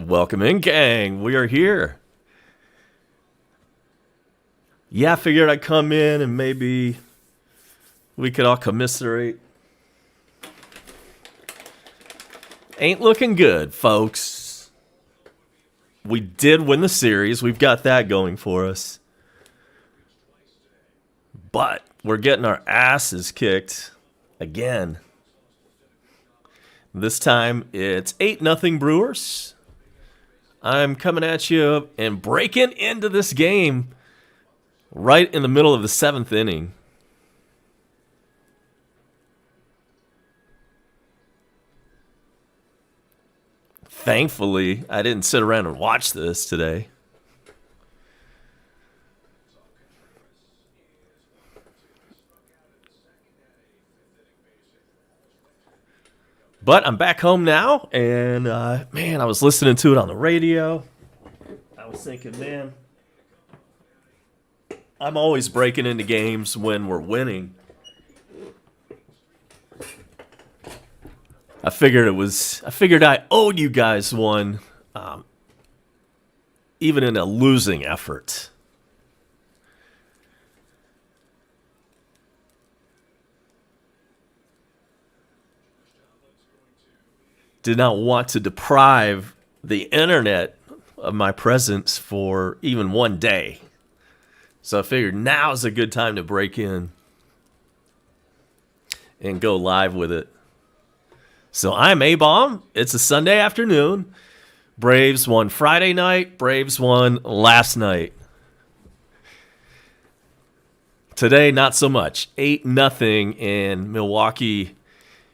Welcome in, gang. We are here. Yeah, I figured I'd come in and maybe we could all commiserate. Ain't looking good, folks. We did win the series. We've got that going for us. But we're getting our asses kicked again. This time it's 8-0 Brewers. I'm coming at you and breaking into this game right in the middle of the 7th inning. Thankfully, I didn't sit around and watch this today. But I'm back home now, and man, I was listening to it on the radio. I was thinking, man, I'm always breaking into games when we're winning. I figured I owed you guys one, even in a losing effort. Did not want to deprive the internet of my presence for even one day. So I figured now's a good time to break in and go live with it. So I'm A-Bomb. It's a Sunday afternoon. Braves won Friday night. Braves won last night. Today, not so much. 8-0, and Milwaukee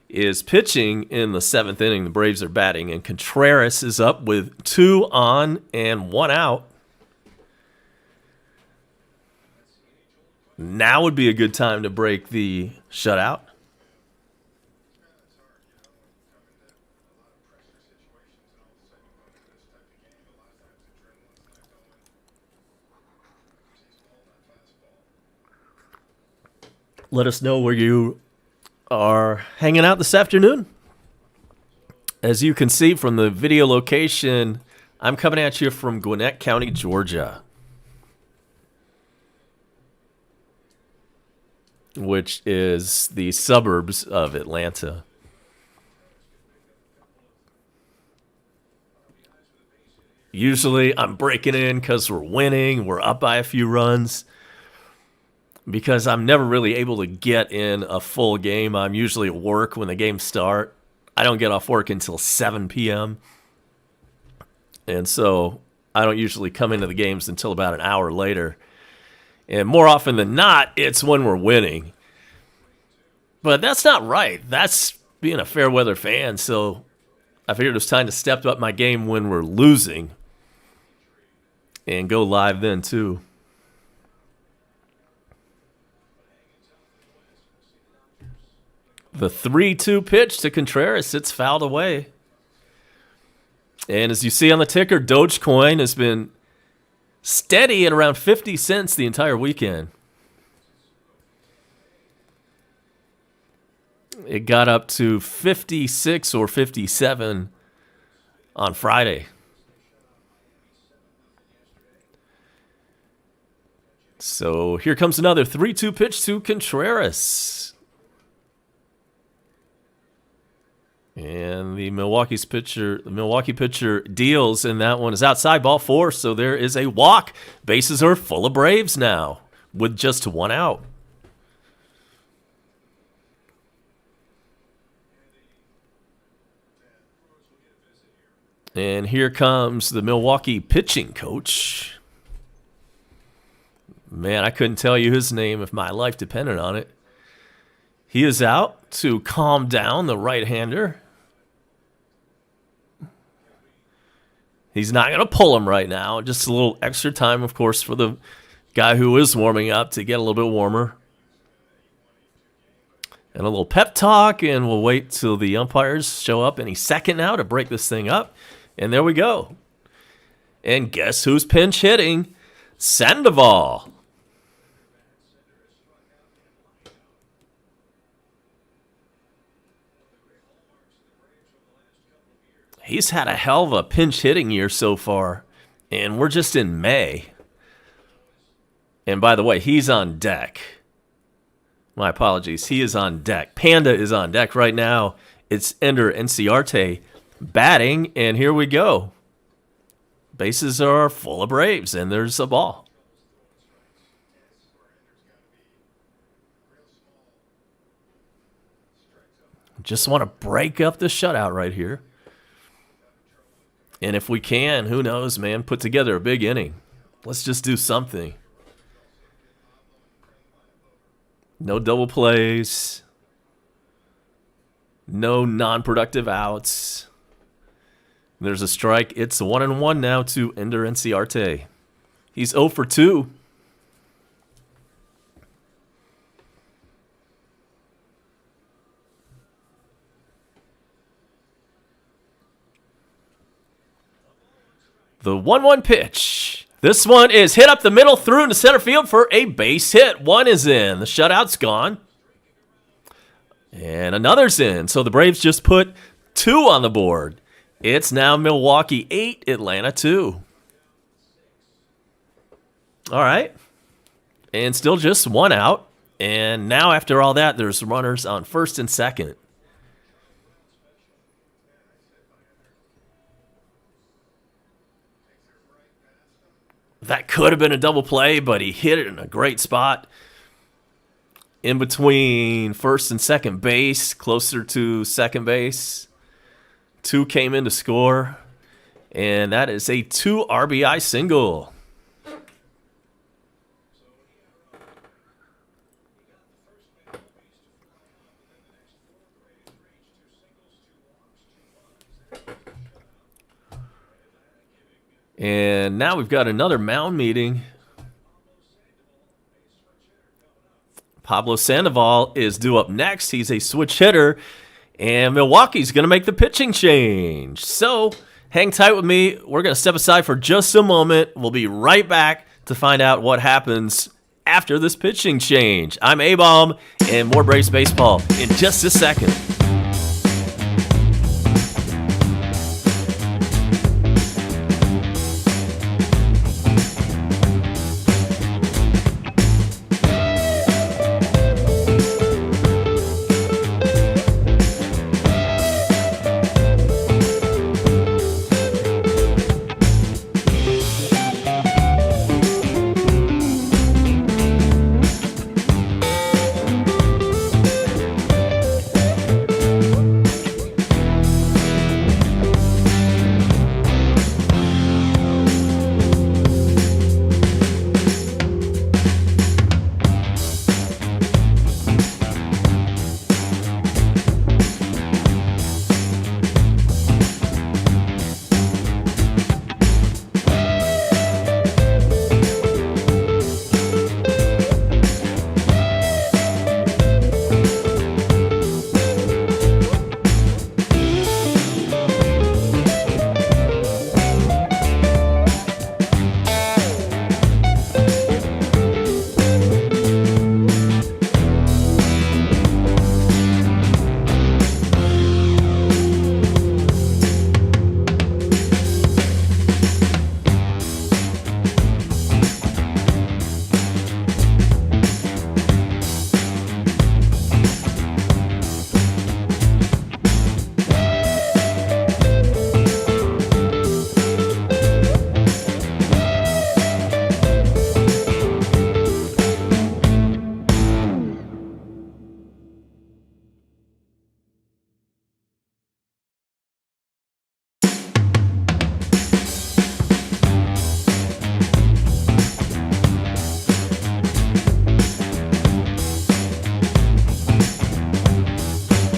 is pitching in the 7th inning. The Braves are batting, and Contreras is up with 2 on and 1 out. Now would be a good time to break the shutout. Let us know where you are hanging out this afternoon. As you can see from the video location, I'm coming at you from Gwinnett County, Georgia, which is the suburbs of Atlanta. Usually I'm breaking in because we're winning, we're up by a few runs. Because I'm never really able to get in a full game. I'm usually at work when the games start. I don't get off work until 7 p.m. And so I don't usually come into the games until about an hour later. And more often than not, it's when we're winning. But that's not right. That's being a fair weather fan. So I figured it was time to step up my game when we're losing and go live then too. The 3-2 pitch to Contreras, it's fouled away. And as you see on the ticker, Dogecoin has been steady at around 50 cents the entire weekend. It got up to 56 or 57 on Friday. So here comes another 3-2 pitch to Contreras. And the Milwaukee pitcher deals, and that one is outside, ball 4. So there is a walk. Bases are full of Braves now with just 1 out. And here comes the Milwaukee pitching coach. Man, I couldn't tell you his name if my life depended on it. He is out to calm down the right-hander. He's not going to pull him right now. Just a little extra time, of course, for the guy who is warming up to get a little bit warmer. And a little pep talk, and we'll wait till the umpires show up any second now to break this thing up. And there we go. And guess who's pinch hitting? Sandoval. He's had a hell of a pinch hitting year so far, and we're just in May. And by the way, he's on deck. My apologies. He is on deck. Panda is on deck right now. It's Ender Inciarte batting, and here we go. Bases are full of Braves, and there's a ball. Just want to break up the shutout right here. And if we can, who knows, man, put together a big inning. Let's just do something. No double plays. No non-productive outs. There's a strike. It's 1-1 now to Ender Inciarte. He's 0 for 2. The 1-1 pitch. This one is hit up the middle, through into center field for a base hit. One is in. The shutout's gone. And another's in. So the Braves just put 2 on the board. It's now Milwaukee 8, Atlanta 2. All right. And still just 1 out. And now after all that, there's runners on first and second. That could have been a double play, but he hit it in a great spot. In between first and second base, closer to second base. 2 came in to score. And that is a 2 RBI single. And now we've got another mound meeting. Pablo Sandoval is due up next. He's a switch hitter. And Milwaukee's going to make the pitching change. So hang tight with me. We're going to step aside for just a moment. We'll be right back to find out what happens after this pitching change. I'm A-Bomb, and more Braves baseball in just a second.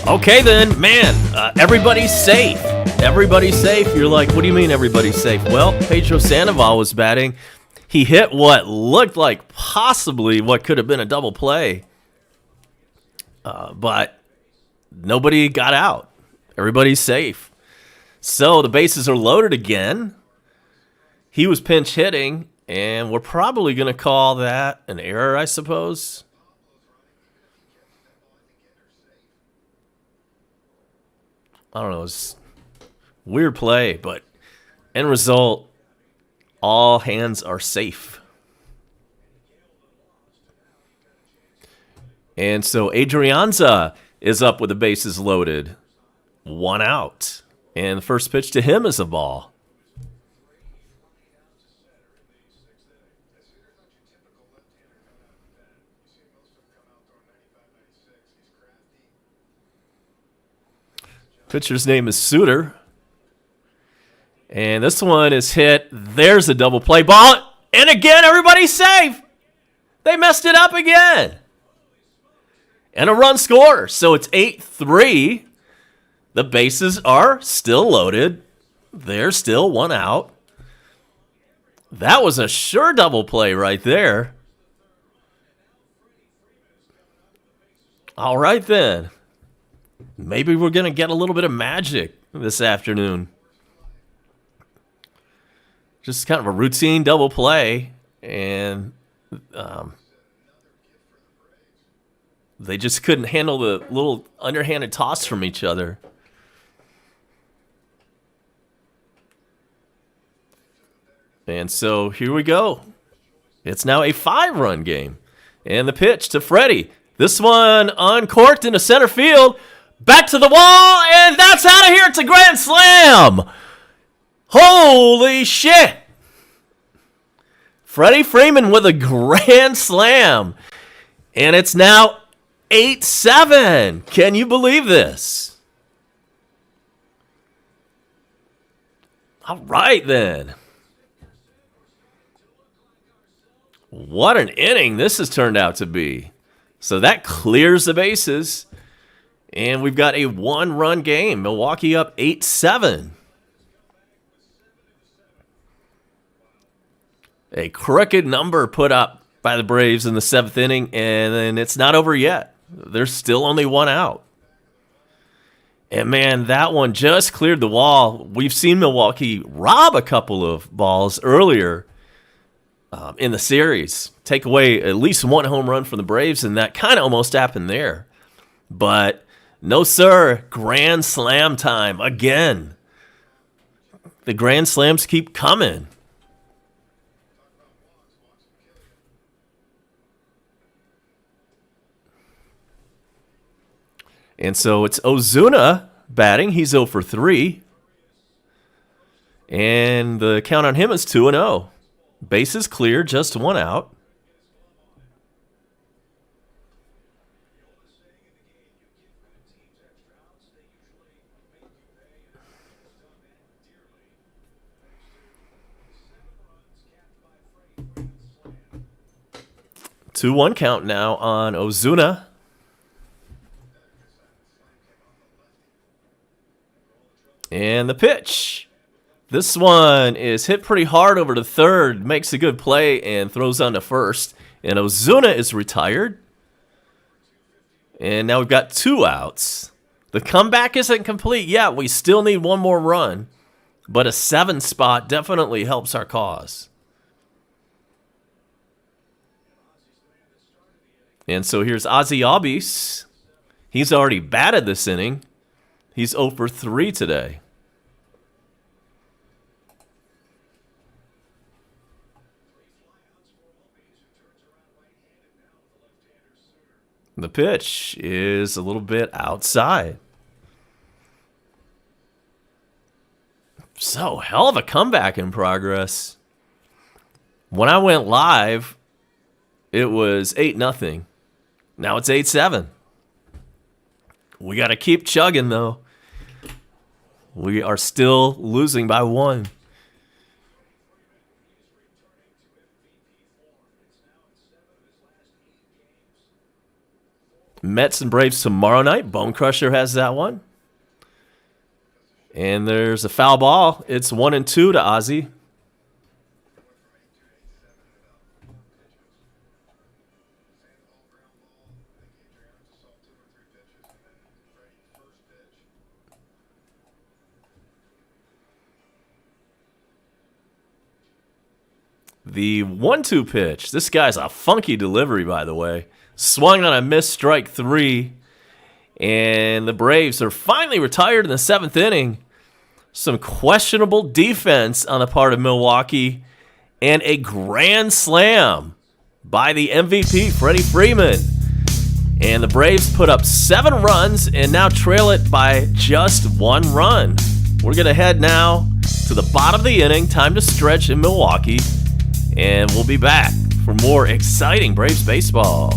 Okay then, man, everybody's safe. Everybody's safe. You're like, what do you mean everybody's safe? Well, Pedro Sandoval was batting. He hit what looked like possibly what could have been a double play. But nobody got out. Everybody's safe. So the bases are loaded again. He was pinch hitting, and we're probably going to call that an error, I suppose. I don't know. Weird play, but end result, all hands are safe. And so Adrianza is up with the bases loaded. 1 out. And the first pitch to him is a ball. Pitcher's name is Suter. And this one is hit. There's a double play ball. And again, everybody's safe. They messed it up again. And a run score. So it's 8-3. The bases are still loaded. There's still 1 out. That was a sure double play right there. All right, then. Maybe we're going to get a little bit of magic this afternoon. Just kind of a routine double play. And they just couldn't handle the little underhanded toss from each other. And so here we go. It's now a 5-run game. And the pitch to Freddie. This one uncorked into center field. Back to the wall, and that's out of here. It's a grand slam. Holy shit. Freddie Freeman with a grand slam. And it's now 8-7. Can you believe this? All right, then. What an inning this has turned out to be. So that clears the bases. And we've got a 1-run game. Milwaukee up 8-7. A crooked number put up by the Braves in the 7th inning, and then it's not over yet. There's still only 1 out. And, man, that one just cleared the wall. We've seen Milwaukee rob a couple of balls earlier in the series. Take away at least 1 home run from the Braves, and that kind of almost happened there. But no, sir. Grand slam time again. The grand slams keep coming. And so it's Ozuna batting. He's 0 for 3. And the count on him is 2-0. Bases clear, just 1 out. Two one count now on Ozuna. And the pitch. This one is hit pretty hard over to third, makes a good play, and throws on to first. And Ozuna is retired. And now we've got 2 outs. The comeback isn't complete yet. We still need 1 more run. But a 7 spot definitely helps our cause. And so here's Ozzy Albies. He's already batted this inning. He's 0 for 3 today. The pitch is a little bit outside. So, hell of a comeback in progress. When I went live, it was 8-0. Now it's 8-7. We got to keep chugging, though. We are still losing by 1. Mets and Braves tomorrow night. Bone Crusher has that one. And there's a foul ball. It's 1-2 to Ozzy. The 1-2 pitch. This guy's a funky delivery, by the way. Swung on a missed strike 3. And the Braves are finally retired in the 7th inning. some questionable defense on the part of Milwaukee, and a grand slam by the MVP, Freddie Freeman. And the Braves put up 7 runs and now trail it by just 1 run. We're going to head now to the bottom of the inning. Time to stretch in Milwaukee. And we'll be back for more exciting Braves baseball.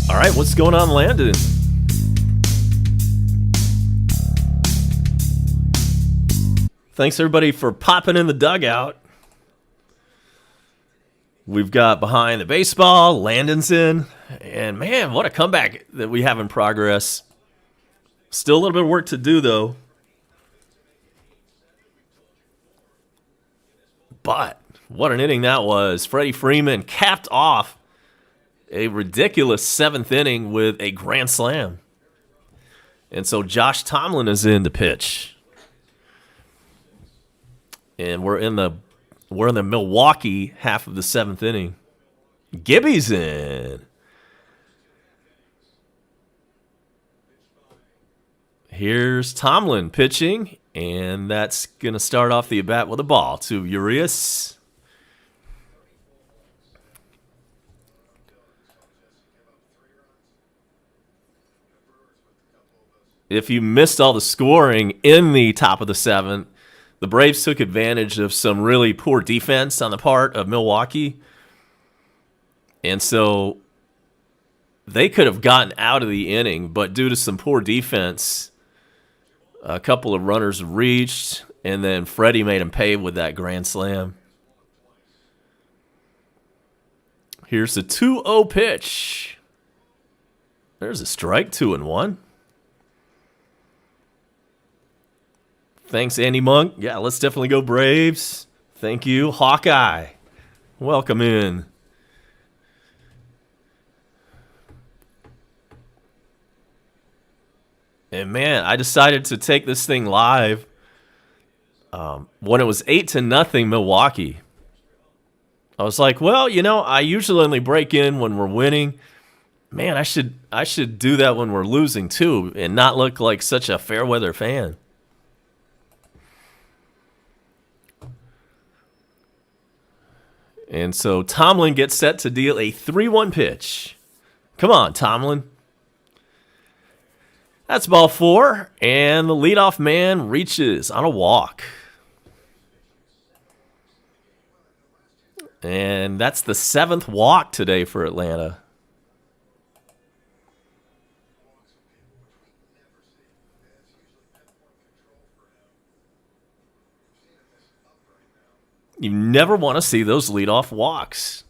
All right, what's going on, Landon? Thanks, everybody, for popping in the dugout. We've got Behind the Baseball, Landon's in, and man, what a comeback that we have in progress. Still a little bit of work to do, though. But what an inning that was. Freddie Freeman capped off a ridiculous 7th inning with a grand slam. And so Josh Tomlin is in to pitch. And we're in the Milwaukee half of the 7th inning. Gibby's in. Here's Tomlin pitching, and that's going to start off the at-bat with a ball to Urias. If you missed all the scoring in the top of the 7th, the Braves took advantage of some really poor defense on the part of Milwaukee. And so they could have gotten out of the inning, but due to some poor defense, a couple of runners reached, and then Freddie made him pay with that grand slam. Here's the 2-0 pitch. There's a strike, 2-1. Thanks, Andy Monk. Yeah, let's definitely go Braves. Thank you, Hawkeye. Welcome in. And man, I decided to take this thing live when it was 8-0 Milwaukee. I was like, well, you know, I usually only break in when we're winning. Man, I should do that when we're losing too, and not look like such a fair weather fan. And so Tomlin gets set to deal a 3-1 pitch. Come on, Tomlin. That's ball 4, and the leadoff man reaches on a walk. And that's the 7th walk today for Atlanta. You never want to see those leadoff walks.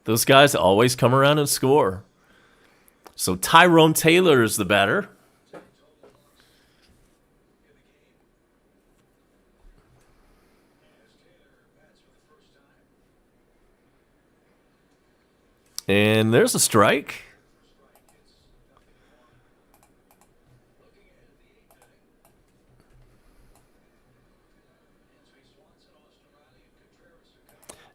Those guys always come around and score. So Tyrone Taylor is the batter. And there's a strike.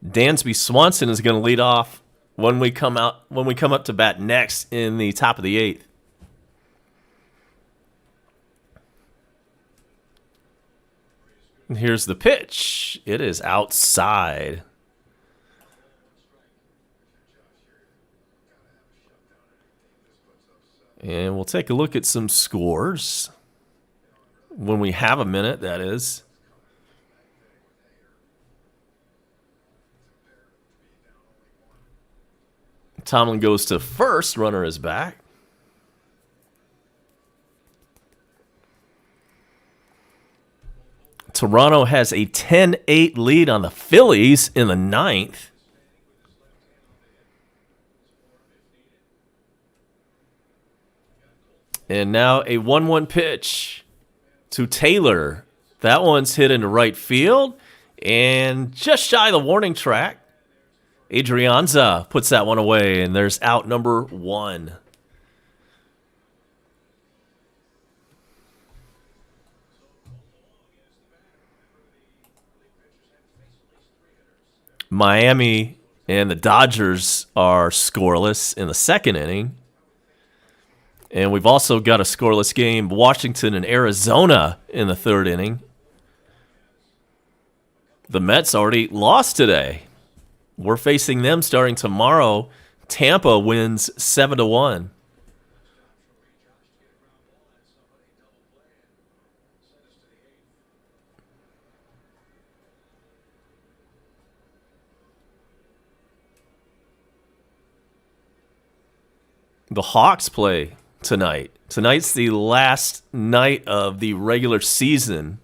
Dansby Swanson is going to lead off when we come up to bat next in the top of the 8th. And here's the pitch. It is outside. And we'll take a look at some scores when we have a minute, that is. Tomlin goes to first. Runner is back. Toronto has a 10-8 lead on the Phillies in the 9th. And now a 1-1 pitch to Taylor. That one's hit into right field and just shy of the warning track. Adrianza puts that one away, and there's out number 1. Miami and the Dodgers are scoreless in the 2nd inning. And we've also got a scoreless game, Washington and Arizona in the 3rd inning. The Mets already lost today. We're facing them starting tomorrow. Tampa wins 7-1. The Hawks play tonight. Tonight's the last night of the regular season.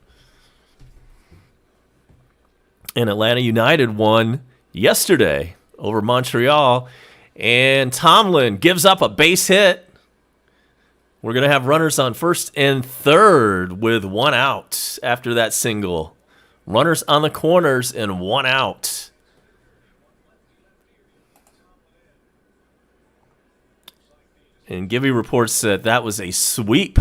And Atlanta United won yesterday over Montreal, and Tomlin gives up a base hit. We're going to have runners on first and third with 1 out after that single. Runners on the corners and 1 out. And Gibby reports that was a sweep.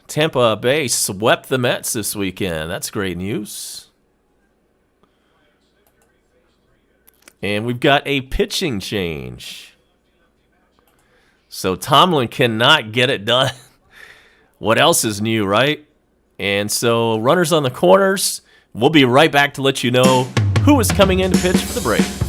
Tampa Bay swept the Mets this weekend. That's great news. And we've got a pitching change. So Tomlin cannot get it done. What else is new, right? And so runners on the corners. We'll be right back to let you know who is coming in to pitch for the Braves.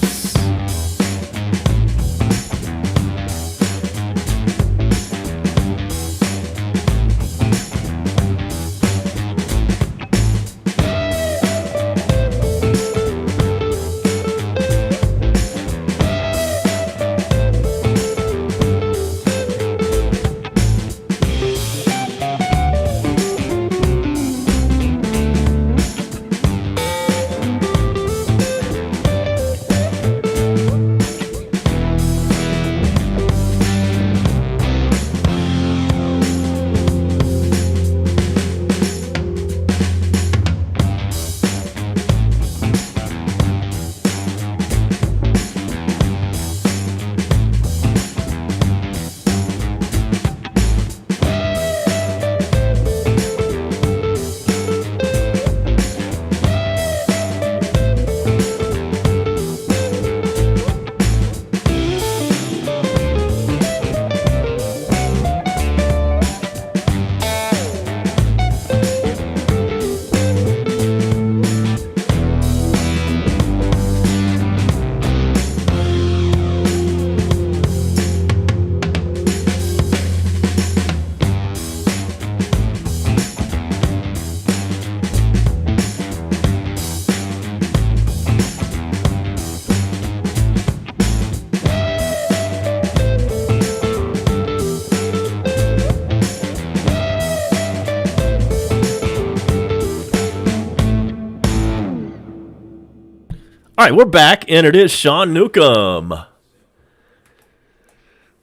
right, we're back, and it is Sean Newcomb.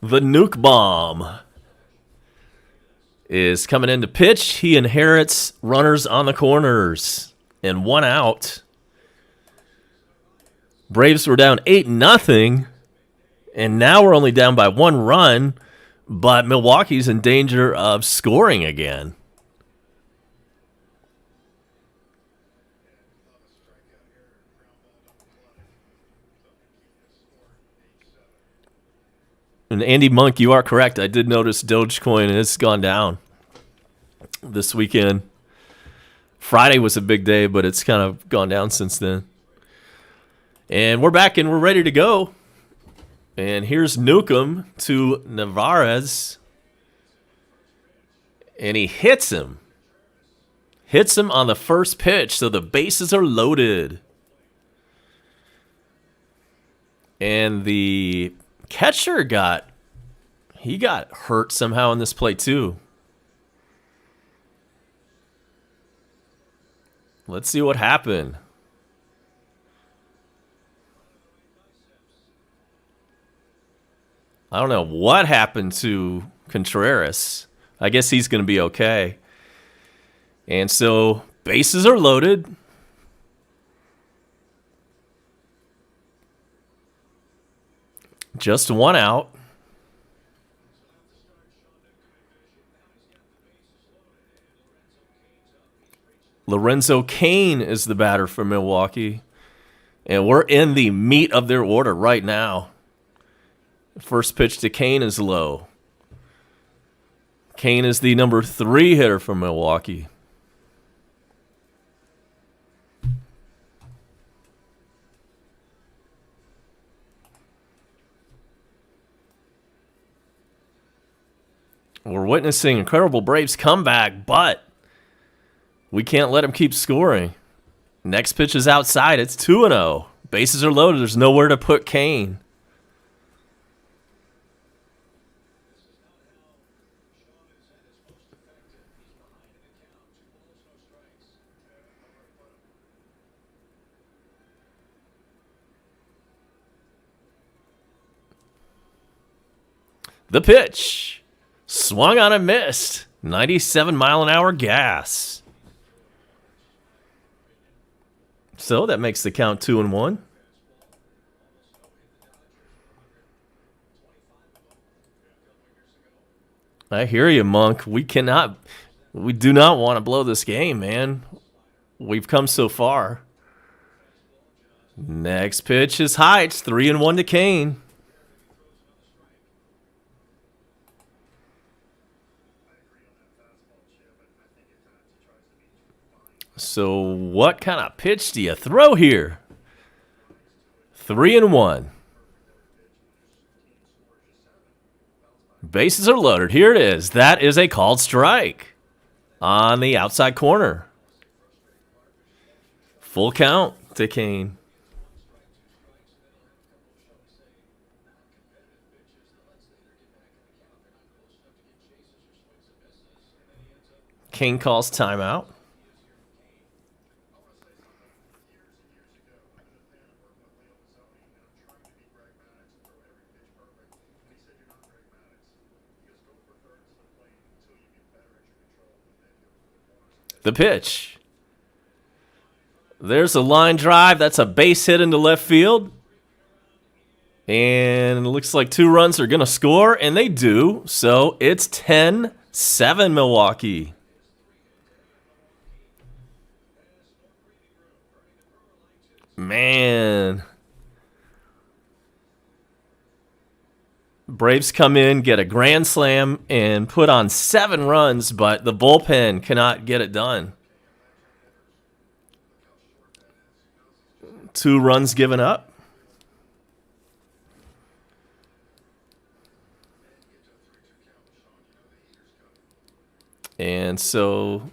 The Nuke Bomb is coming in to pitch. He inherits runners on the corners and 1 out. Braves were down 8-0, and now we're only down by 1 run, but Milwaukee's in danger of scoring again. And Andy Monk, you are correct. I did notice Dogecoin has gone down this weekend. Friday was a big day, but it's kind of gone down since then. And we're back and we're ready to go. And here's Newcomb to Narvaez. And he hits him. Hits him on the first pitch, so the bases are loaded. And the catcher got hurt somehow in this play too. Let's see what happened. I don't know what happened to Contreras. I guess he's going to be okay. And so bases are loaded. Just 1 out. Lorenzo Cain is the batter for Milwaukee. And we're in the meat of their order right now. First pitch to Cain is low. Cain is the number 3 hitter for Milwaukee. We're witnessing incredible Braves comeback, but we can't let him keep scoring. Next pitch is outside. It's 2-0. Bases are loaded. There's nowhere to put Cain. The pitch. Swung on and missed. 97-mile-an-hour gas. So that makes the count 2-1. I hear you, Monk. We do not want to blow this game, man. We've come so far. Next pitch is high. It's 3-1 to Cain. So what kind of pitch do you throw here? 3-1. Bases are loaded. Here it is. That is a called strike on the outside corner. Full count to Cain. Cain calls timeout. The pitch. There's a line drive. That's a base hit into left field. And it looks like 2 runs are going to score, and they do. So it's 10-7 Milwaukee. Man. Braves come in, get a grand slam, and put on 7 runs, but the bullpen cannot get it done. 2 runs given up. And so,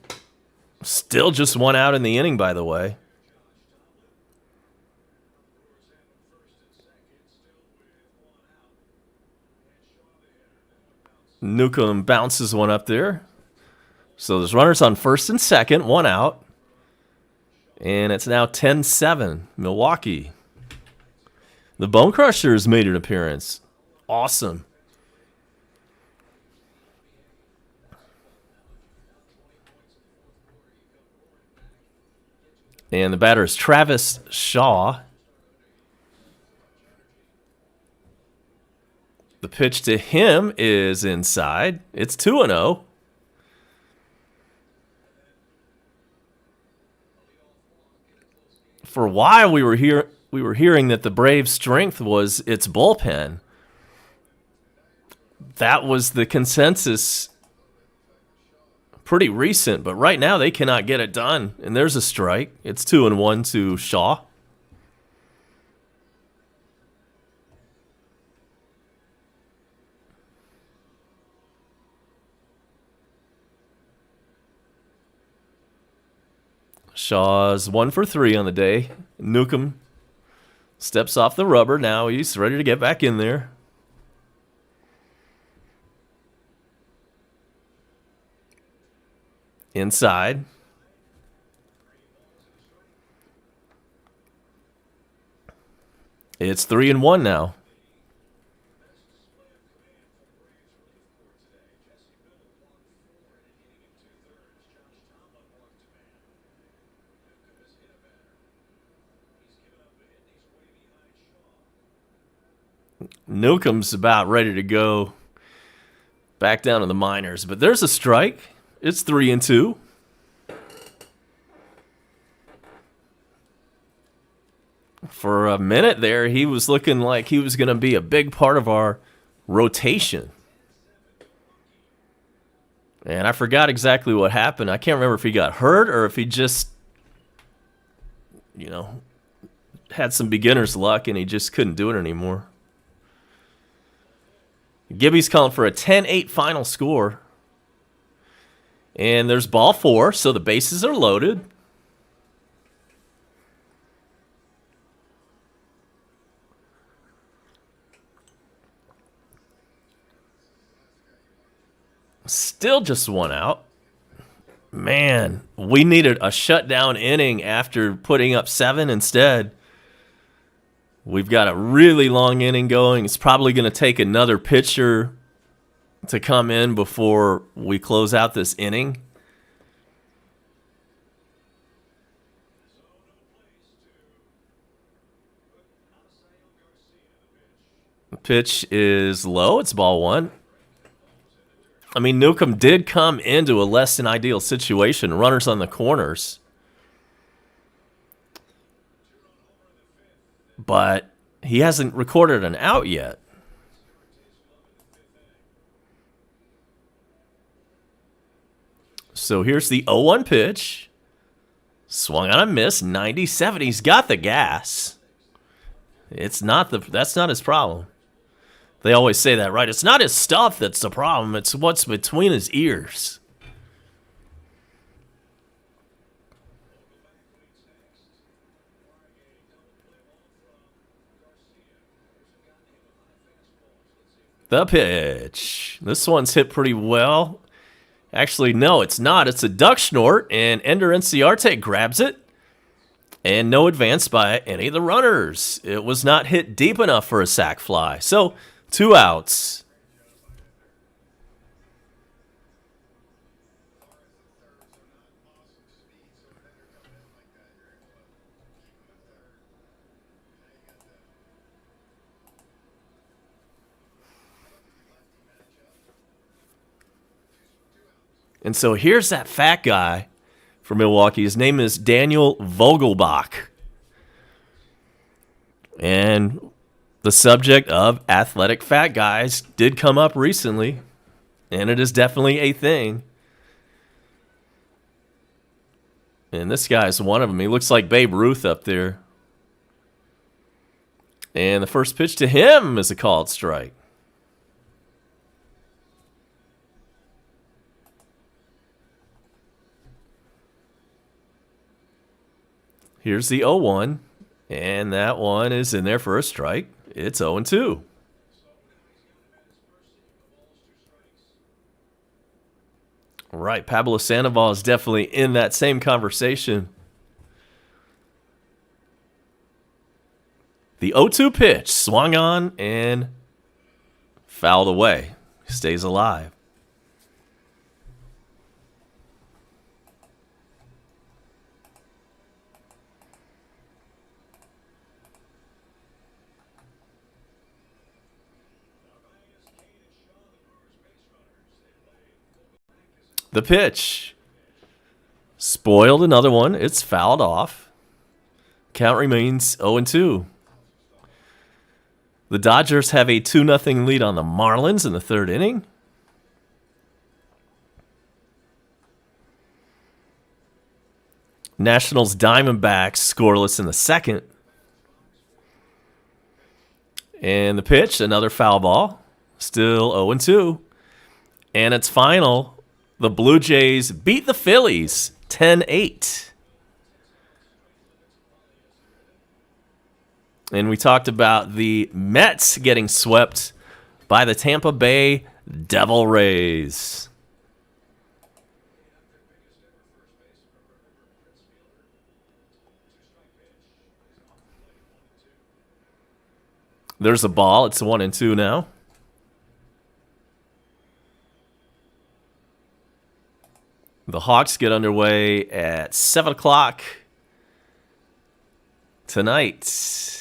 still just 1 out in the inning, by the way. Newcomb bounces one up there. So there's runners on first and second, 1 out. And it's now 10-7, Milwaukee. The Bone Crushers made an appearance. Awesome. And the batter is Travis Shaw. The pitch to him is inside. It's 2-0. For a while, we were hearing that the Braves' strength was its bullpen. That was the consensus pretty recent, but right now they cannot get it done. And there's a strike. It's 2-1 to Shaw. Shaw's 1 for 3 on the day. Newcomb steps off the rubber. Now he's ready to get back in there. Inside. It's 3-1 now. Newcomb's about ready to go back down to the minors, but there's a strike. It's 3-2. For a minute there, he was looking like he was going to be a big part of our rotation. And I forgot exactly what happened. I can't remember if he got hurt or if he just, had some beginner's luck and he just couldn't do it anymore. Gibby's calling for a 10-8 final score. And there's ball 4, so the bases are loaded. Still just 1 out. Man, we needed a shutdown inning after putting up 7 instead. We've got a really long inning going. It's probably going to take another pitcher to come in before we close out this inning. The pitch is low. It's ball 1. I mean, Newcomb did come into a less than ideal situation. Runners on the corners. But he hasn't recorded an out yet. So here's the 0-1 pitch. Swung on a miss, 97. He's got the gas. That's not his problem. They always say that, right? It's not his stuff that's the problem. It's what's between his ears. The pitch. This one's hit pretty well. Actually, no, it's not. It's a duck snort, and Ender Inciarte grabs it. And no advance by any of the runners. It was not hit deep enough for a sac fly. So, 2 outs. And so here's that fat guy from Milwaukee. His name is Daniel Vogelbach. And the subject of athletic fat guys did come up recently, and it is definitely a thing. And this guy is one of them. He looks like Babe Ruth up there. And the first pitch to him is a called strike. Here's the 0-1, and that one is in there for a strike. It's 0-2. Right, Pablo Sandoval is definitely in that same conversation. The 0-2 pitch swung on and fouled away. Stays alive. The pitch. Spoiled another one. It's fouled off. Count remains 0-2. The Dodgers have a 2-0 lead on the Marlins in the third inning. Nationals Diamondbacks scoreless in the second. And the pitch, another foul ball. Still 0-2. And it's final. The Blue Jays beat the Phillies 10-8. And we talked about the Mets getting swept by the Tampa Bay Devil Rays. There's a ball. It's 1-2 now. The Hawks get underway at 7 o'clock tonight.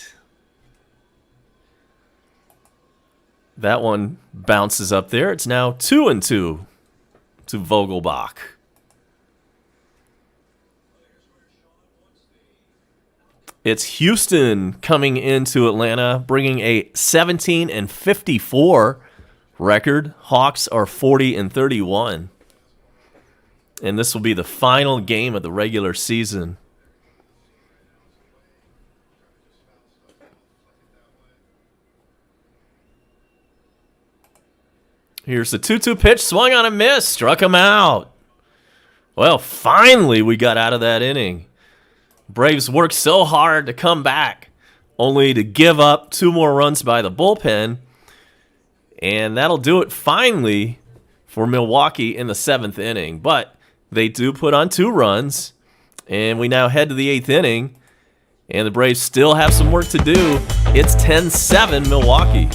That one bounces up there. It's now 2-2 to Vogelbach. It's Houston coming into Atlanta, bringing a 17-54 record. Hawks are 40-31. And this will be the final game of the regular season. Here's the 2-2 pitch, swung on and missed, struck him out. Well, finally we got out of that inning. Braves worked so hard to come back, only to give up 2 more runs by the bullpen. And that'll do it finally for Milwaukee in the 7th inning. But they do put on 2 runs, and we now head to the 8th inning. And the Braves still have some work to do. It's 10-7 Milwaukee.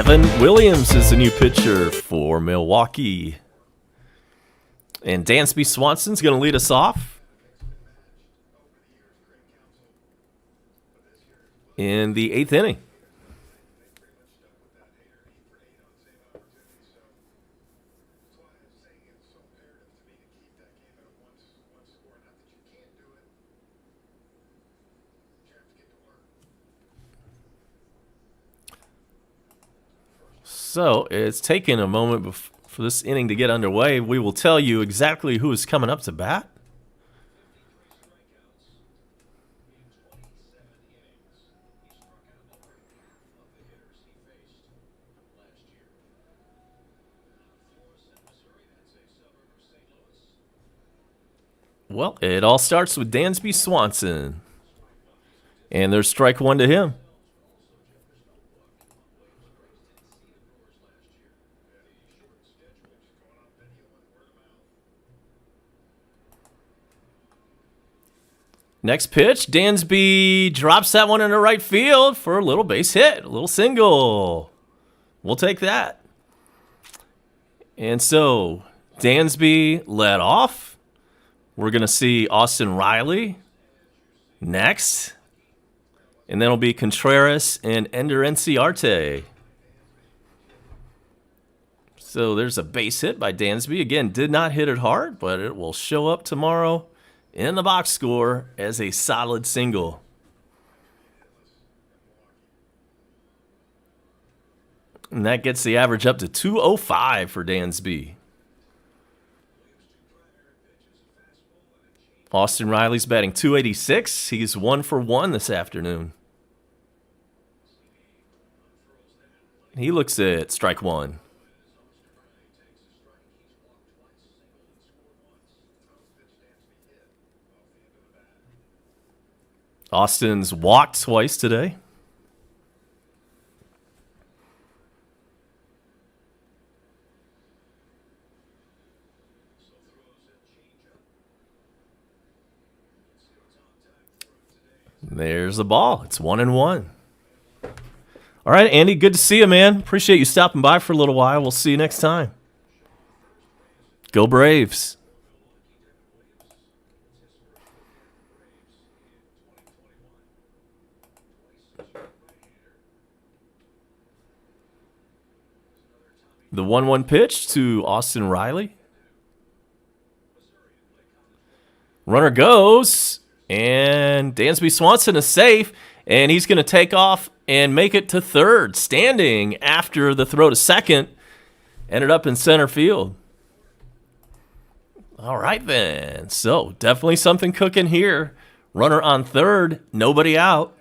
Devin Williams is the new pitcher for Milwaukee. And Dansby Swanson's going to lead us off in the 8th inning. So it's taken a moment for this inning to get underway. We will tell you exactly who is coming up to bat. Well, it all starts with Dansby Swanson. And there's strike one to him. Next pitch, Dansby drops that one into right field for a little base hit, a little single. We'll take that. And so Dansby led off. We're going to see Austin Riley next. And then it'll be Contreras and Ender Enciarte. So there's a base hit by Dansby. Again, did not hit it hard, but it will show up tomorrow in the box score as a solid single. And that gets the average up to 205 for Dansby. Austin Riley's batting 286. He's 1 for 1 this afternoon. He looks at strike one. Austin's walked twice today. There's the ball. It's 1-1. All right, Andy, good to see you, man. Appreciate you stopping by for a little while. We'll see you next time. Go Braves. The 1-1 pitch to Austin Riley. Runner goes, and Dansby Swanson is safe, and he's going to take off and make it to third, standing after the throw to second. Ended up in center field. All right, then. So definitely something cooking here. Runner on third, nobody out.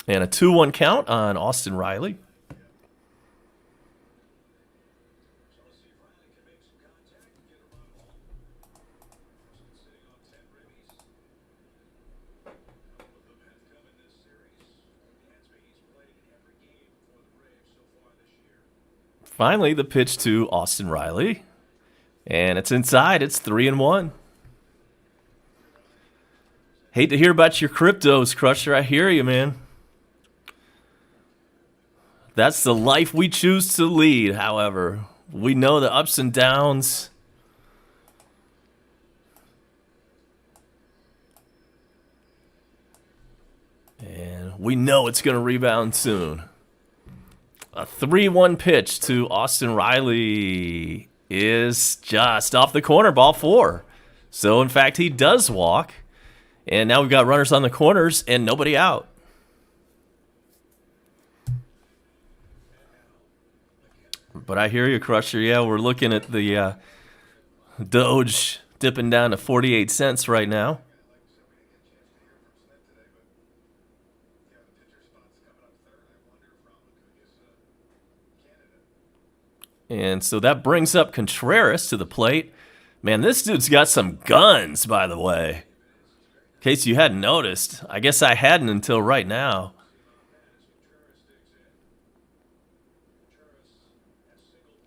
And a 2-1 count on Austin Riley. Finally, the pitch to Austin Riley. And it's inside. It's 3-1. Hate to hear about your cryptos, Crusher. I hear you, man. That's the life we choose to lead, however. We know the ups and downs. And we know it's going to rebound soon. A 3-1 pitch to Austin Riley is just off the corner, ball 4. So, in fact, he does walk. And now we've got runners on the corners and nobody out. But I hear you, Crusher. Yeah, we're looking at the Doge dipping down to 48 cents right now. And so that brings up Contreras to the plate. Man, this dude's got some guns, by the way. In case you hadn't noticed. I guess I hadn't until right now.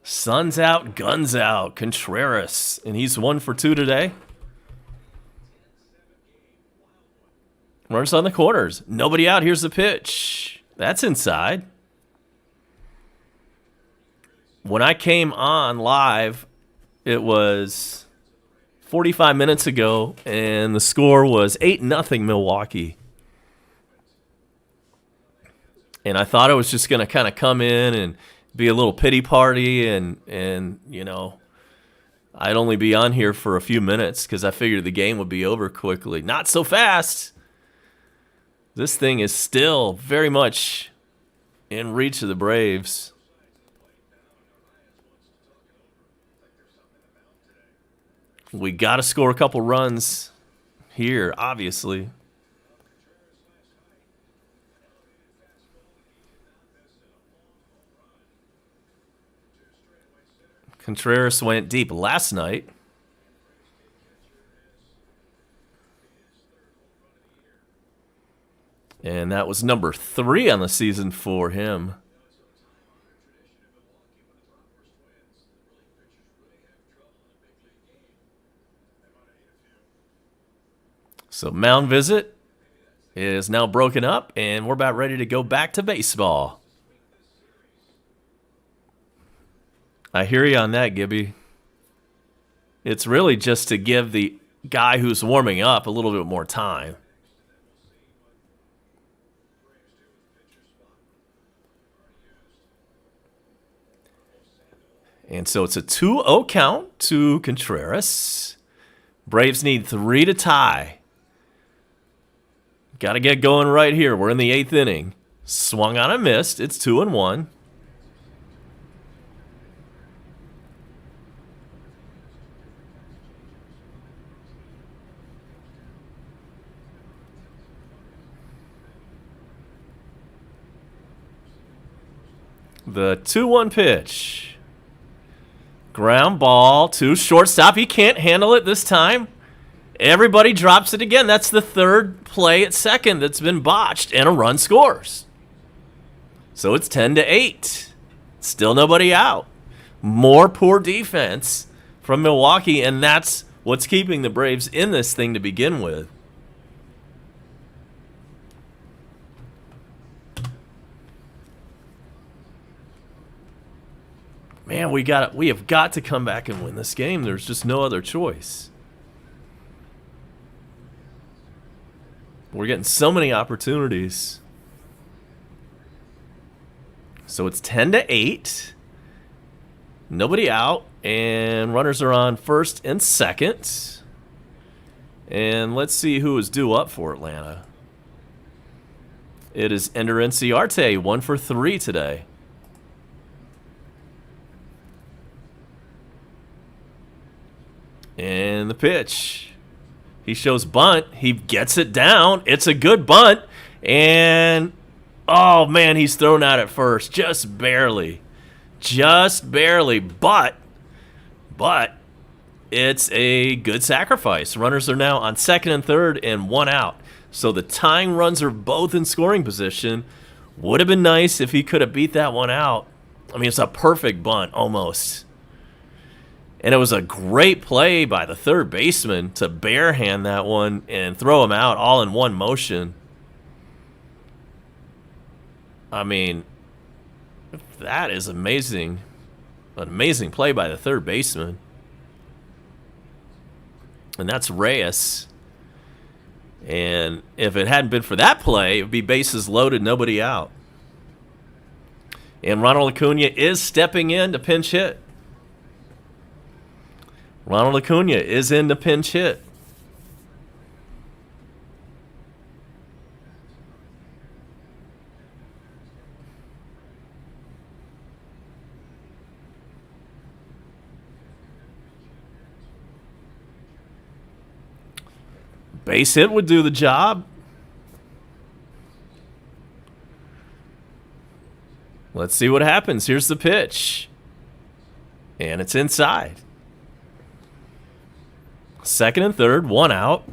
Sun's out, guns out. Contreras. And he's 1 for 2 today. Runners on the corners. Nobody out. Here's the pitch. That's inside. When I came on live, it was 45 minutes ago, and the score was 8-0 Milwaukee. And I thought it was just going to kind of come in and be a little pity party, and I'd only be on here for a few minutes because I figured the game would be over quickly. Not so fast. This thing is still very much in reach of the Braves. We got to score a couple runs here, obviously. Contreras went deep last night. And that was number 3 on the season for him. So mound visit is now broken up, and we're about ready to go back to baseball. I hear you on that, Gibby. It's really just to give the guy who's warming up a little bit more time. And so it's a 2-0 count to Contreras. Braves need 3 to tie. Got to get going right here. We're in the 8th inning. Swung on and missed. It's 2-1. The 2-1 pitch. Ground ball to shortstop. He can't handle it this time. Everybody drops it again. That's the 3rd play at second that's been botched, and a run scores. So it's 10-8. Still nobody out. More poor defense from Milwaukee, and that's what's keeping the Braves in this thing to begin with. Man, we have got to come back and win this game. There's just no other choice. We're getting so many opportunities. So it's 10-8. Nobody out, and runners are on first and second. And let's see who is due up for Atlanta. It is Ender Inciarte, 1 for 3 today. And the pitch. He shows bunt. He gets it down. It's a good bunt. And, oh, man, he's thrown out at first. Just barely. Just barely. But it's a good sacrifice. Runners are now on second and third and 1 out. So the tying runs are both in scoring position. Would have been nice if he could have beat that one out. I mean, it's a perfect bunt, almost. And it was a great play by the third baseman to barehand that one and throw him out all in one motion. I mean, that is amazing. An amazing play by the third baseman. And that's Reyes. And if it hadn't been for that play, it would be bases loaded, nobody out. And Ronald Acuna is stepping in to pinch hit. Ronald Acuna is in to pinch hit. Base hit would do the job. Let's see what happens. Here's the pitch. And it's inside. Second and third, 1 out.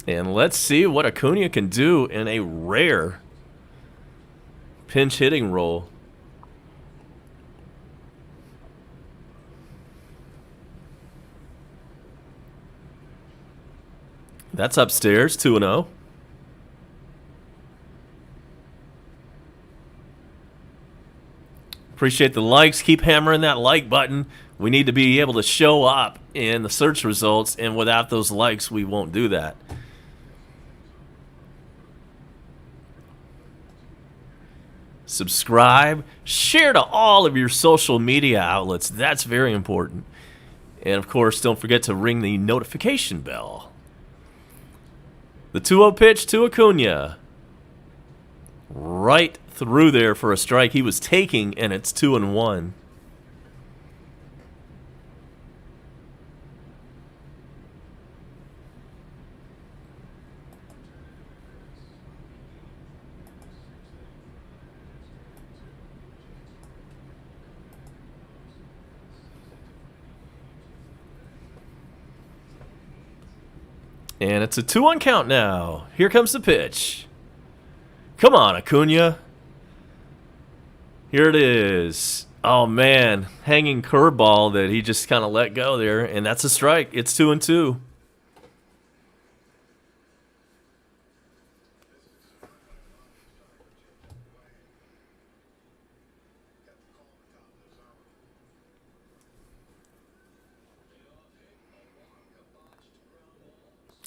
And let's see what Acuna can do in a rare pinch hitting role. That's upstairs, 2-0. Appreciate the likes. Keep hammering that like button. We need to be able to show up in the search results, and without those likes, we won't do that. Subscribe. Share to all of your social media outlets. That's very important. And, of course, don't forget to ring the notification bell. The 2-0 pitch to Acuna. Right through there for a strike. He was taking, and it's 2-1. And it's a 2-1 count now. Here comes the pitch. Come on, Acuna. Here it is. Oh, man. Hanging curveball that he just kind of let go there. And that's a strike. It's 2-2.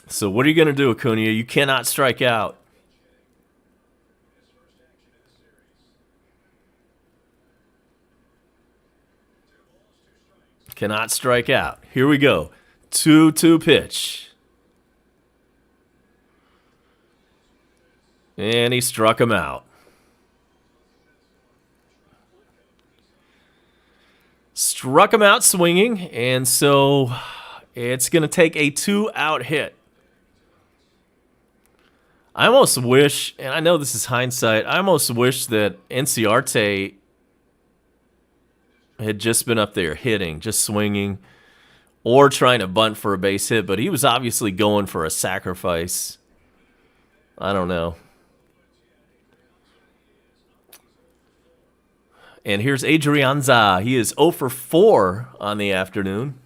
So what are you going to do, Acuna? You cannot strike out. Cannot strike out. Here we go. 2-2 pitch. And he struck him out. Struck him out swinging, and so it's going to take a 2-out hit. I almost wish, and I know this is hindsight, I almost wish that Enciarte had just been up there hitting, just swinging, or trying to bunt for a base hit, but he was obviously going for a sacrifice. I don't know. And here's Adrianza. He is 0 for 4 on the afternoon.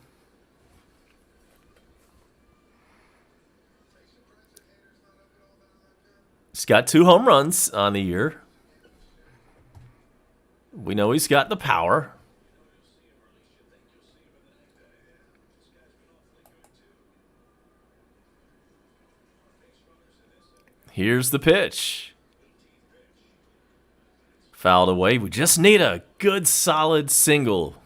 He's got 2 home runs on the year. We know he's got the power. Here's the pitch. Fouled away. We just need a good, solid single.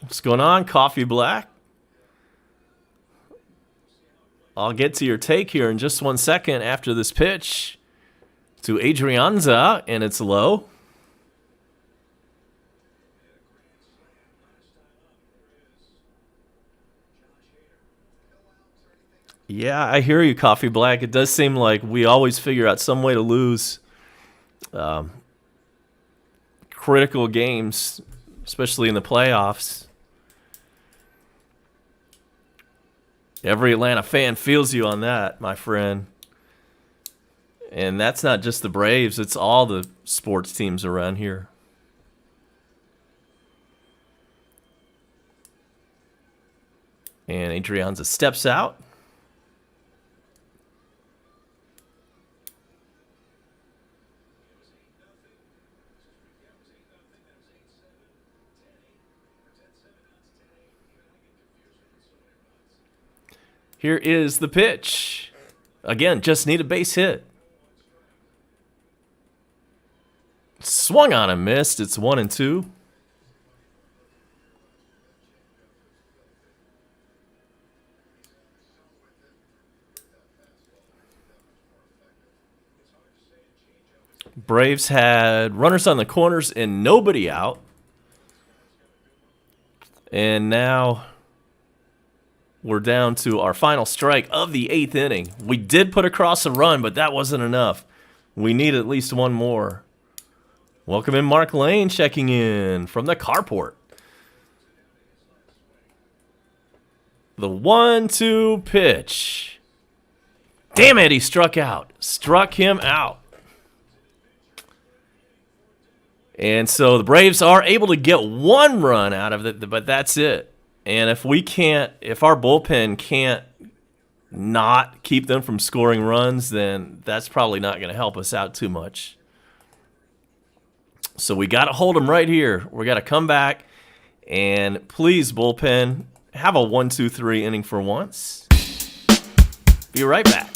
What's going on, Coffee Black? I'll get to your take here in just 1 second after this pitch to Adrianza, and it's low. Yeah, I hear you, Coffee Black. It does seem like we always figure out some way to lose critical games, especially in the playoffs. Every Atlanta fan feels you on that, my friend. And that's not just the Braves, it's all the sports teams around here. And Adrianza steps out. Here is the pitch. Again, just need a base hit. Swung on and missed. It's 1-2. Braves had runners on the corners and nobody out. And now we're down to our final strike of the 8th inning. We did put across a run, but that wasn't enough. We need at least one more. Welcome in Mark Lane checking in from the carport. The 1-2 pitch. Damn it, he struck out. Struck him out. And so the Braves are able to get 1 run out of it, but that's it. And if our bullpen can't not keep them from scoring runs, then that's probably not going to help us out too much. So we got to hold them right here. We got to come back, and please, bullpen, have a 1-2-3 inning for once. Be right back.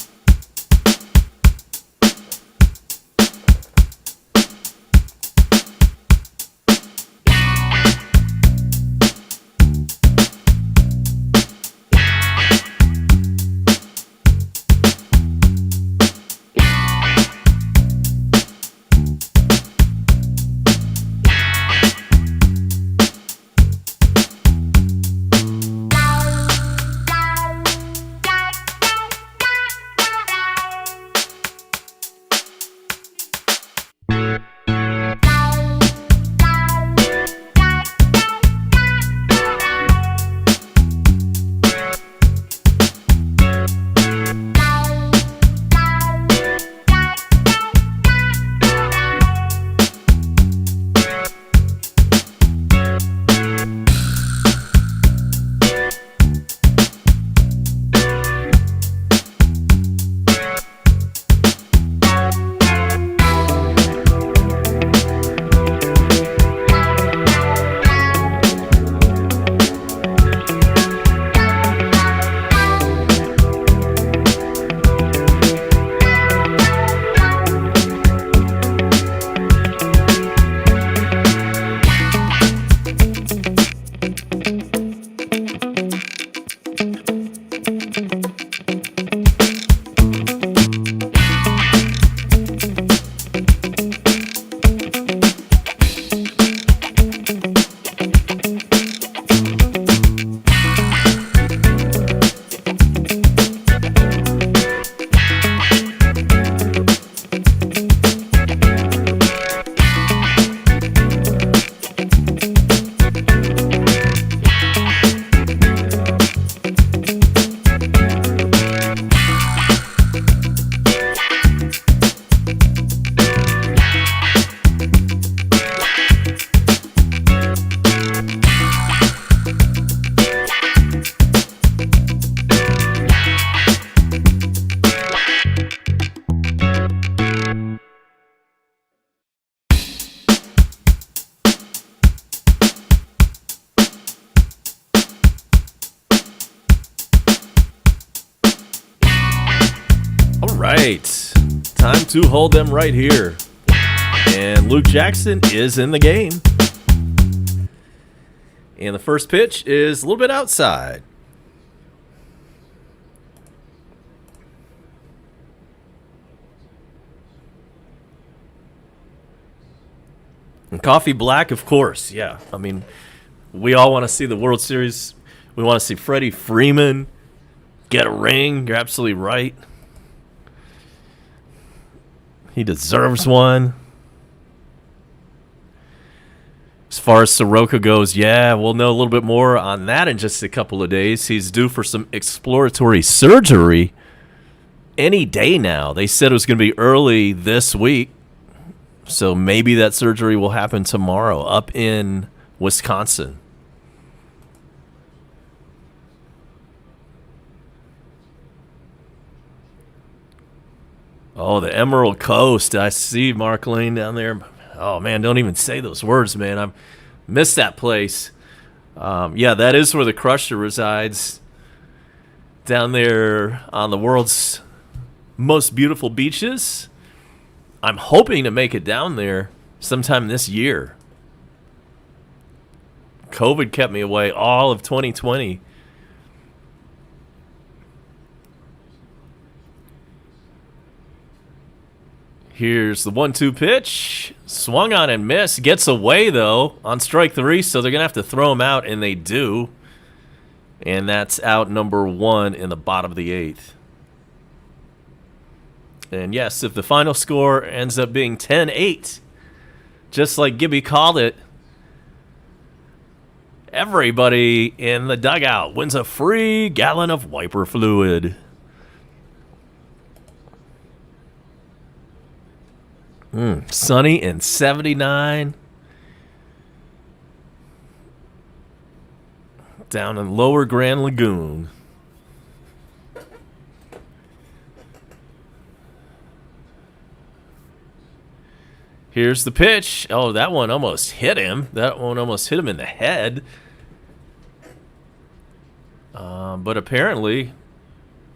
right. Time to hold them right here. And Luke Jackson is in the game. And the first pitch is a little bit outside. And coffee black, of course. Yeah. I mean, we all want to see the World Series. We want to see Freddie Freeman get a ring. You're absolutely right. He deserves one. As far as Soroka goes, yeah, we'll know a little bit more on that in just a couple of days. He's due for some exploratory surgery any day now. They said it was going to be early this week, so maybe that surgery will happen tomorrow up in Wisconsin. Oh, the Emerald Coast. I see Mark Lane down there. Oh, man, don't even say those words, man. I missed that place. Yeah, that is where the Crusher resides, down there on the world's most beautiful beaches. I'm hoping to make it down there sometime this year. COVID kept me away all of 2020. Here's the 1-2 pitch. Swung on and missed. Gets away, though, on strike three, so they're going to have to throw him out, and they do. And that's out number one in the bottom of the eighth. And, yes, if the final score ends up being 10-8, just like Gibby called it, everybody in the dugout wins a free gallon of wiper fluid. Sunny and 79. Down in Lower Grand Lagoon. Here's the pitch. Oh, that one almost hit him. That one almost hit him in the head. But apparently,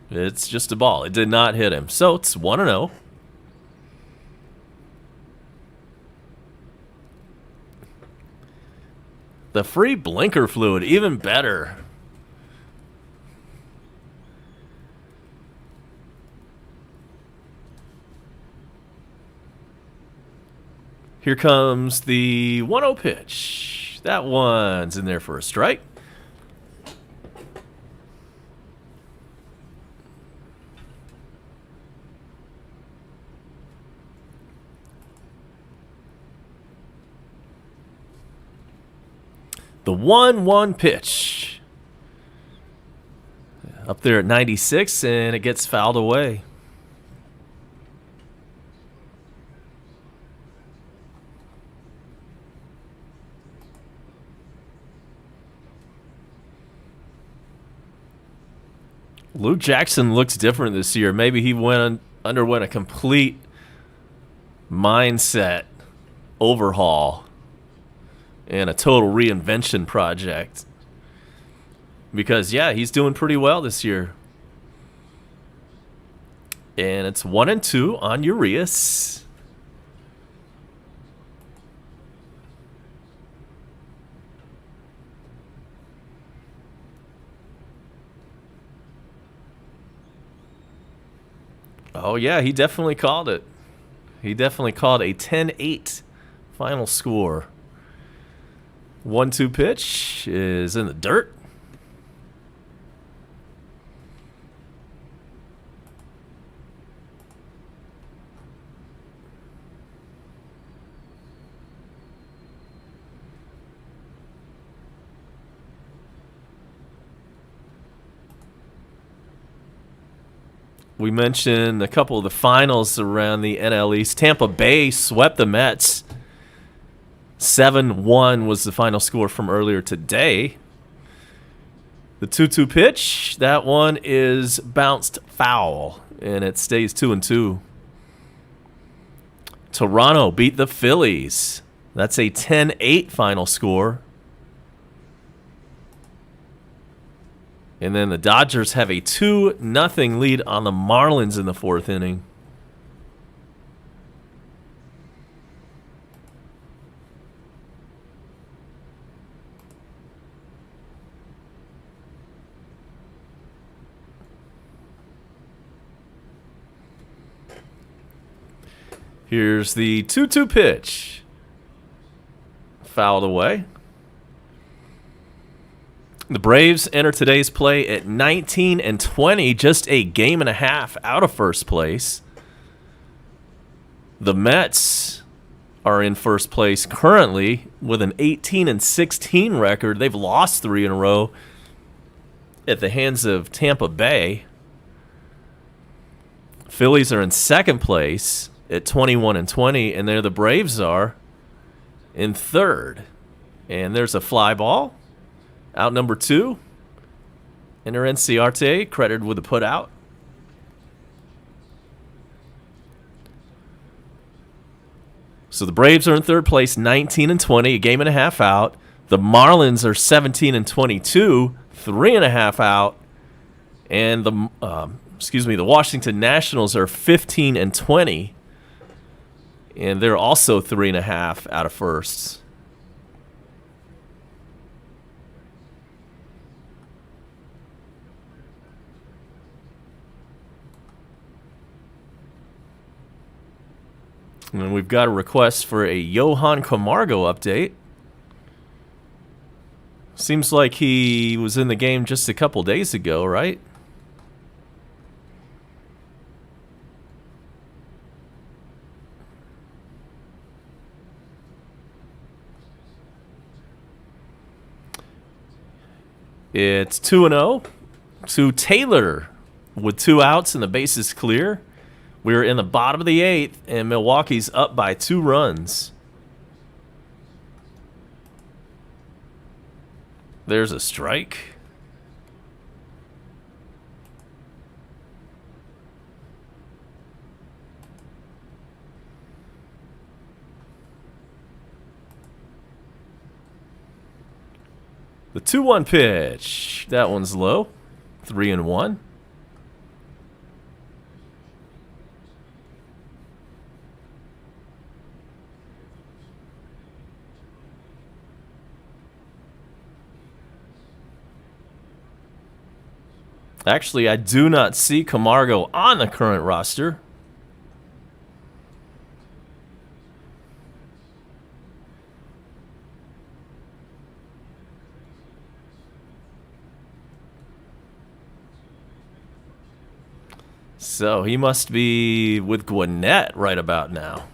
it's just a ball. It did not hit him. So it's 1-0. The free blinker fluid, even better. Here comes the 1-0 pitch. That one's in there for a strike. The 1-1 pitch. Up there at 96, and it gets fouled away. Lou Jackson looks different this year. Maybe he underwent a complete mindset overhaul and a total reinvention project. Because, yeah, he's doing pretty well this year. And it's 1-2 on Urias. Oh, yeah, he definitely called it. He definitely called a 10-8 final score. 1-2 pitch is in the dirt. We mentioned a couple of the finals around the NL East. Tampa Bay swept the Mets. 7-1 was the final score from earlier today. The 2-2 pitch, that one is bounced foul, and it stays 2-2. Toronto beat the Phillies. That's a 10-8 final score. And then the Dodgers have a 2-0 lead on the Marlins in the fourth inning. Here's the 2-2 pitch. Fouled away. The Braves enter today's play at 19-20, just a game and a half out of first place. The Mets are in first place currently with an 18-16 record. They've lost 3 in a row at the hands of Tampa Bay. Phillies are in second place at 21-20, and there the Braves are in third. And there's a fly ball. Out number 2. Enter Enciarte, credited with a putout. So the Braves are in third place, 19-20, a game and a half out. The Marlins are 17-22, 3.5 out. And the Washington Nationals are 15-20. And they're also 3.5 out of first. And we've got a request for a Johan Camargo update. Seems like he was in the game just a couple days ago, right? It's 2-0 to Taylor with 2 outs and the bases clear. We're in the bottom of the 8th, and Milwaukee's up by 2 runs. There's a strike. The 2-1 pitch. That one's low. 3-1. Actually, I do not see Camargo on the current roster. So he must be with Gwinnett right about now.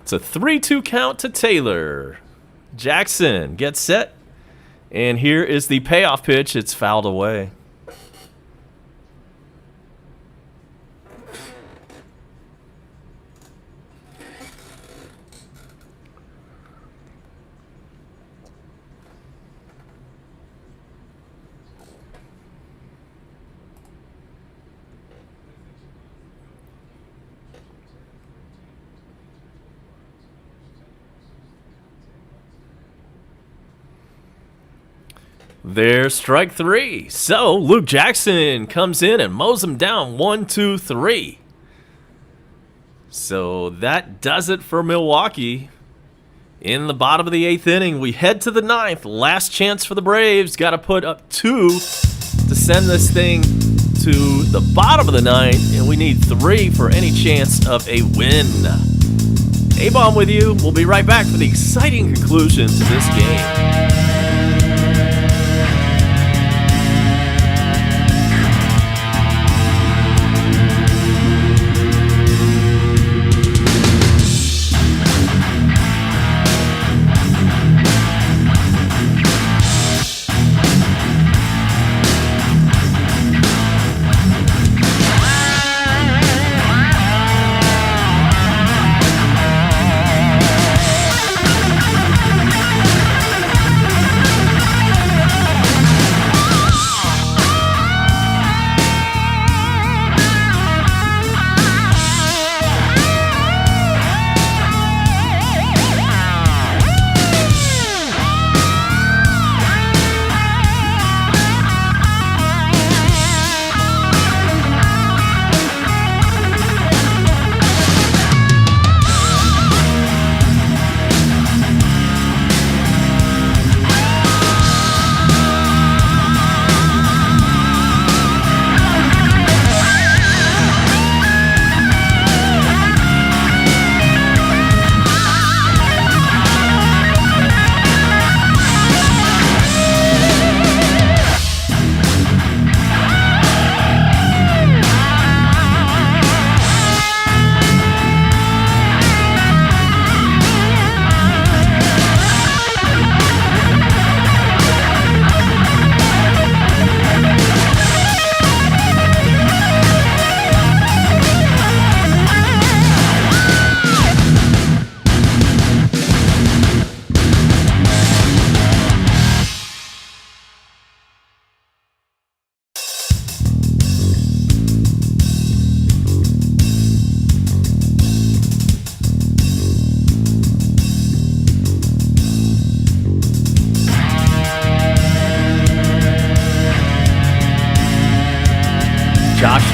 It's a 3-2 count to Taylor. Jackson gets set. And here is the payoff pitch. It's fouled away. There's strike 3. So Luke Jackson comes in and mows him down 1-2-3. So that does it for Milwaukee. In the bottom of the 8th inning, we head to the 9th. Last chance for the Braves. Got to put up 2 to send this thing to the bottom of the 9th, and we need 3 for any chance of a win. A-Bomb with you. We'll be right back for the exciting conclusion to this game.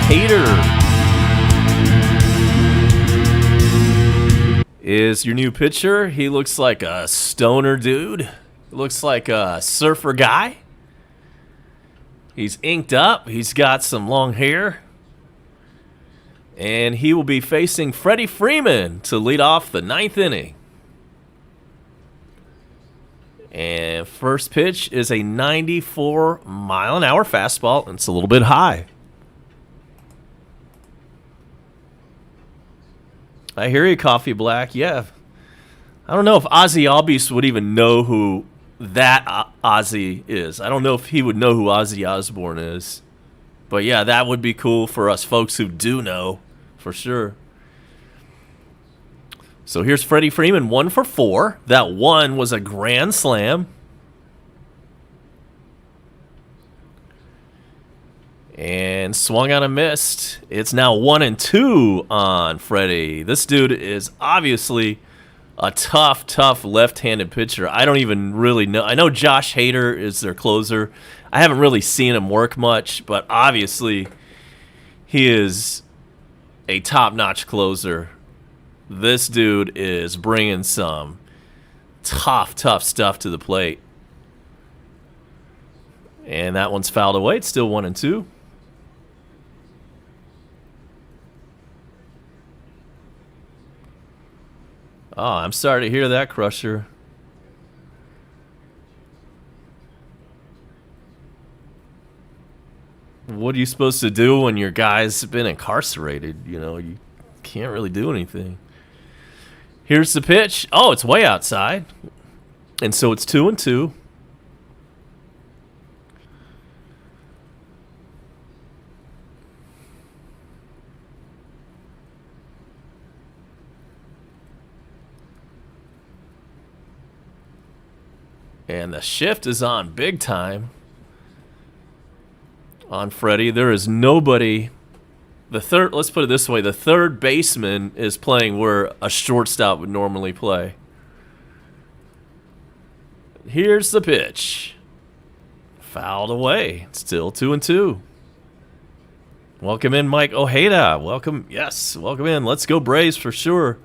Hader is your new pitcher. He looks like a stoner dude. Looks like a surfer guy. He's inked up. He's got some long hair. And he will be facing Freddie Freeman to lead off the 9th inning. And first pitch is a 94-mile-an-hour fastball. And it's a little bit high. I hear you, Coffee Black. Yeah. I don't know if Ozzy Albies would even know who that Ozzy is. I don't know if he would know who Ozzy Osbourne is. But yeah, that would be cool for us folks who do know, for sure. So here's Freddie Freeman, 1 for 4. That one was a grand slam. And swung on a missed. It's now 1-2 on Freddie. This dude is obviously a tough left-handed pitcher. I don't even really know. I know Josh Hader is their closer. I haven't really seen him work much, but obviously he is a top-notch closer. This dude is bringing some tough stuff to the plate. And that one's fouled away. It's still 1-2. Oh, I'm sorry to hear that, Crusher. What are you supposed to do when your guy's been incarcerated? You can't really do anything. Here's the pitch. Oh, it's way outside. And so it's 2-2. And the shift is on big time on Freddie. There is nobody. Let's put it this way. The third baseman is playing where a shortstop would normally play. Here's the pitch. Fouled away. Still 2-2. Welcome in, Mike Ojeda. Welcome. Yes, welcome in. Let's go Braves for sure.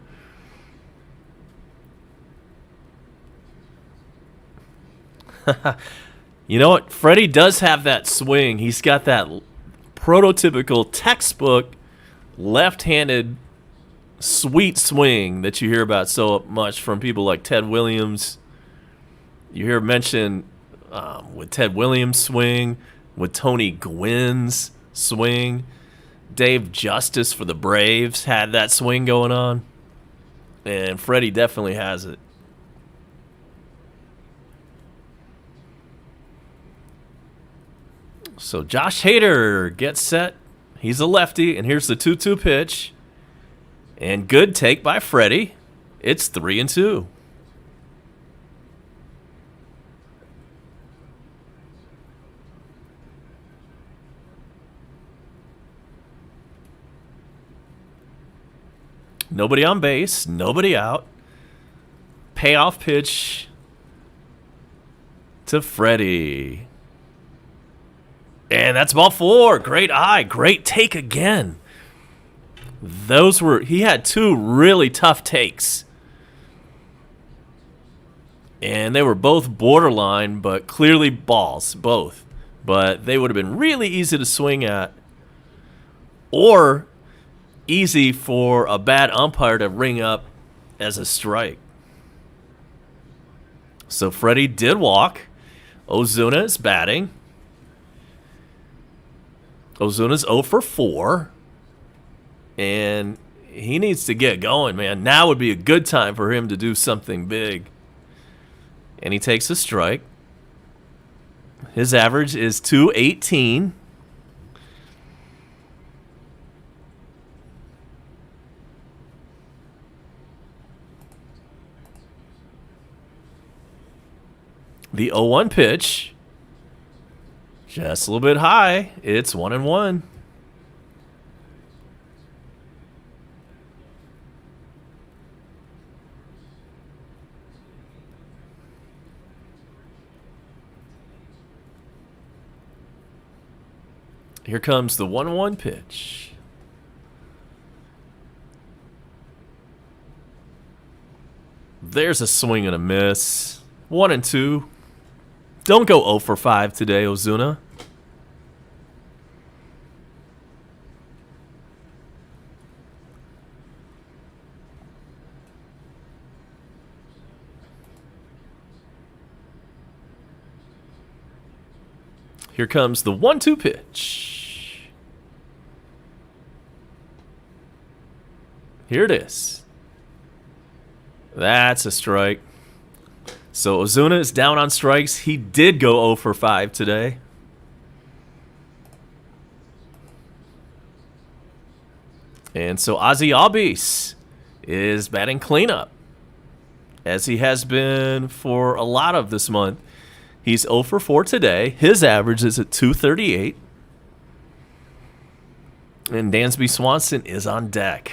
You know what? Freddie does have that swing. He's got that prototypical textbook left-handed sweet swing that you hear about so much from people like Ted Williams. You hear mention with Ted Williams' swing, with Tony Gwynn's swing. Dave Justice for the Braves had that swing going on. And Freddie definitely has it. So Josh Hader gets set. He's a lefty, and here's the 2-2 pitch. And good take by Freddie. It's 3-2. Nobody on base, nobody out. Payoff pitch to Freddie. And that's ball 4. Great eye. Great take again. He had 2 really tough takes. And they were both borderline, but clearly balls, both. But they would have been really easy to swing at. Or easy for a bad umpire to ring up as a strike. So Freddie did walk. Ozuna is batting. Ozuna's 0 for 4. And he needs to get going, man. Now would be a good time for him to do something big. And he takes a strike. His average is .218. The 0-1 pitch. Just a little bit high. It's 1-1. Here comes the 1-1 pitch. There's a swing and a miss. 1-2. Don't go 0 for 5 today, Ozuna. Here comes the 1-2 pitch. Here it is. That's a strike. So Ozuna is down on strikes. He did go 0 for 5 today. And so Ozzy Albies is batting cleanup, as he has been for a lot of this month. He's 0 for 4 today. His average is at 238. And Dansby Swanson is on deck.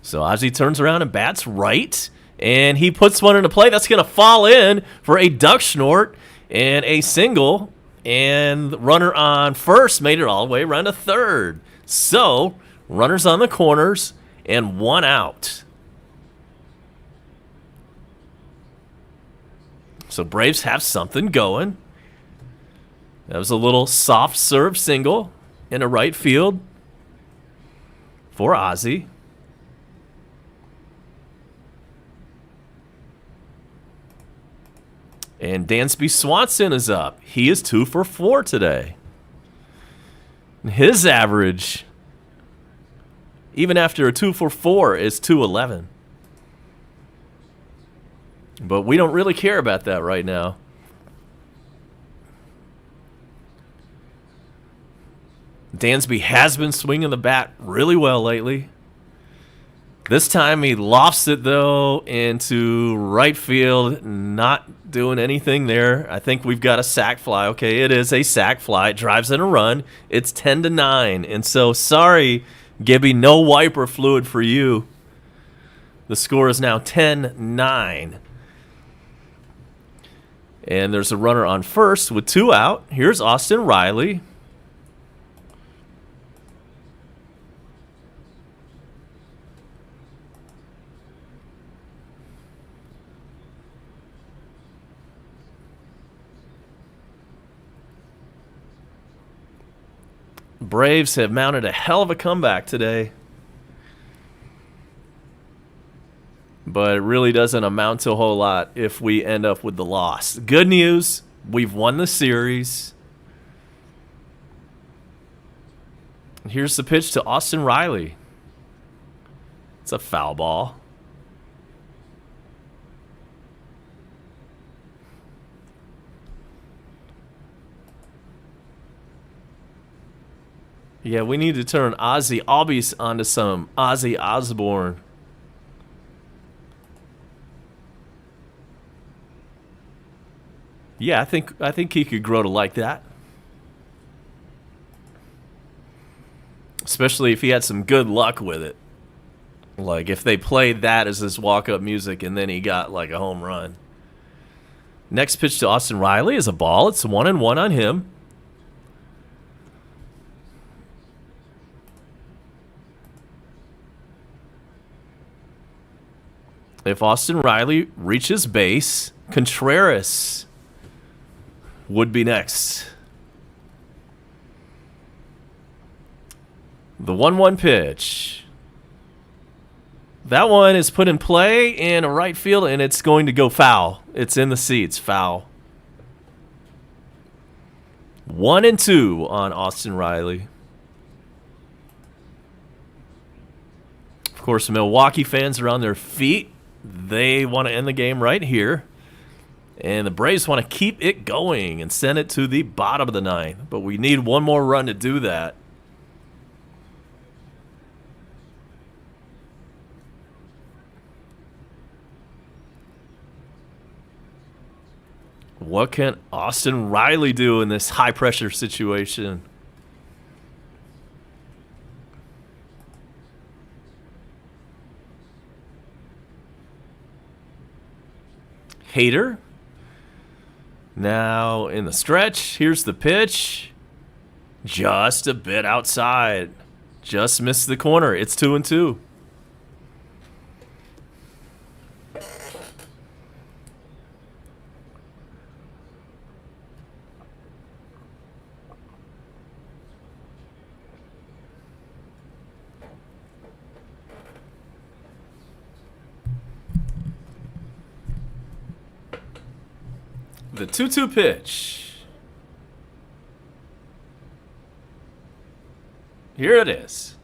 So Ozzy turns around and bats right, and he puts one into play. That's going to fall in for a duck snort and a single, and the runner on first made it all the way around to third. So runners on the corners and one out. So Braves have something going. That was a little soft serve single into right field for Ozzy. And Dansby Swanson is up. He is 2 for 4 today. His average, even after a 2 for 4, is 211. But we don't really care about that right now. Dansby has been swinging the bat really well lately. This time he lofts it, though, into right field, not doing anything there. I think we've got a sac fly. Okay, it is a sac fly. It drives in a run. It's 10-9. And so, sorry, Gibby, no wiper fluid for you. The score is now 10-9. And there's a runner on first with 2 out. Here's Austin Riley. Braves have mounted a hell of a comeback today. But it really doesn't amount to a whole lot if we end up with the loss. Good news, we've won the series. Here's the pitch to Austin Riley. It's a foul ball. Yeah, we need to turn Ozzy Albies onto some Ozzy Osbourne. Yeah, I think he could grow to like that. Especially if he had some good luck with it. Like if they played that as his walk-up music and then he got like a home run. Next pitch to Austin Riley is a ball. It's 1-1 on him. If Austin Riley reaches base, Contreras would be next. The 1-1 pitch. That one is put in play in a right field, and it's going to go foul. It's in the seats, foul. 1-2 on Austin Riley. Of course, Milwaukee fans are on their feet. They want to end the game right here. And the Braves want to keep it going and send it to the bottom of the ninth. But we need one more run to do that. What can Austin Riley do in this high-pressure situation? Hader. Now in the stretch, here's the pitch. Just a bit outside. Just missed the corner. It's 2-2. The 2-2 pitch. Here it is.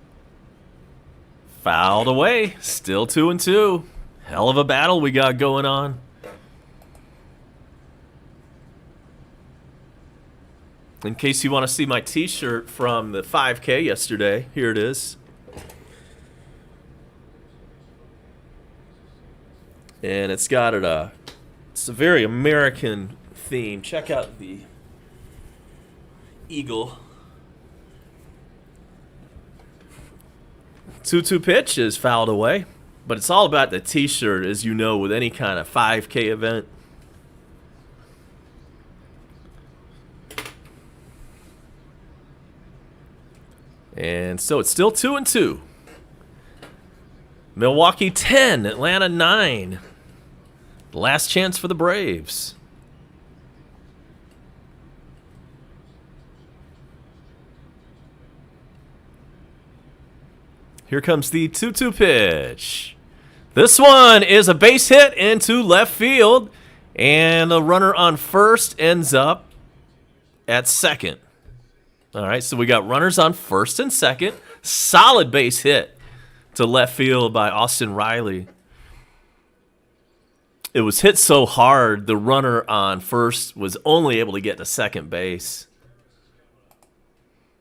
Fouled away. Still 2-2. Hell of a battle we got going on. In case you want to see my t-shirt from the 5K yesterday, here it is. And it's got it's a very American theme. Check out the eagle. 2-2 pitch is fouled away. But it's all about the t-shirt, as you know, with any kind of 5K event. And so it's still 2-2. Milwaukee 10, Atlanta 9. Last chance for the Braves. Here comes the 2-2 pitch. This one is a base hit into left field, and the runner on first ends up at second. All right, so we got runners on first and second. Solid base hit to left field by Austin Riley. It was hit so hard, the runner on first was only able to get to second base.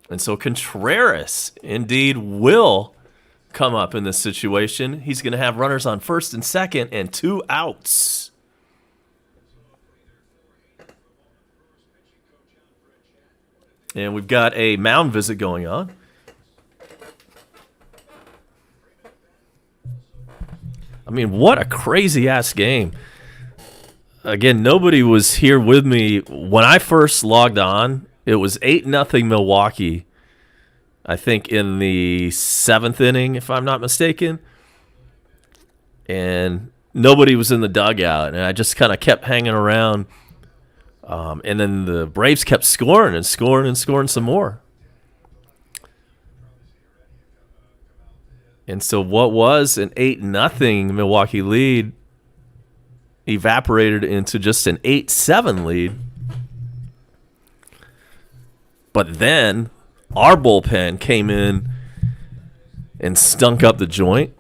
And so Contreras indeed will come up in this situation. He's going to have runners on first and second and 2 outs. And we've got a mound visit going on. I mean, what a crazy-ass game. Again, nobody was here with me. When I first logged on, it was 8-0 Milwaukee. I think in the 7th inning, if I'm not mistaken. And nobody was in the dugout. And I just kind of kept hanging around. And then the Braves kept scoring and scoring and scoring some more. And so what was an 8-0 Milwaukee lead evaporated into just an 8-7 lead. But then our bullpen came in and stunk up the joint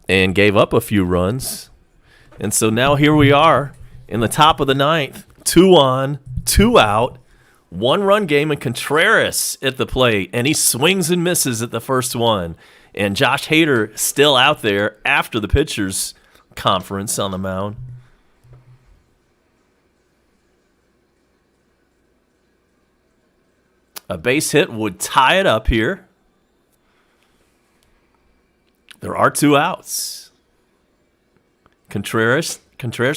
and gave up a few runs. And so now here we are in the top of the 9th, 2 on, 2 out, 1-run game, and Contreras at the plate. And he swings and misses at the first one. And Josh Hader still out there after the pitchers' conference on the mound. A base hit would tie it up here. There are 2 outs. Contreras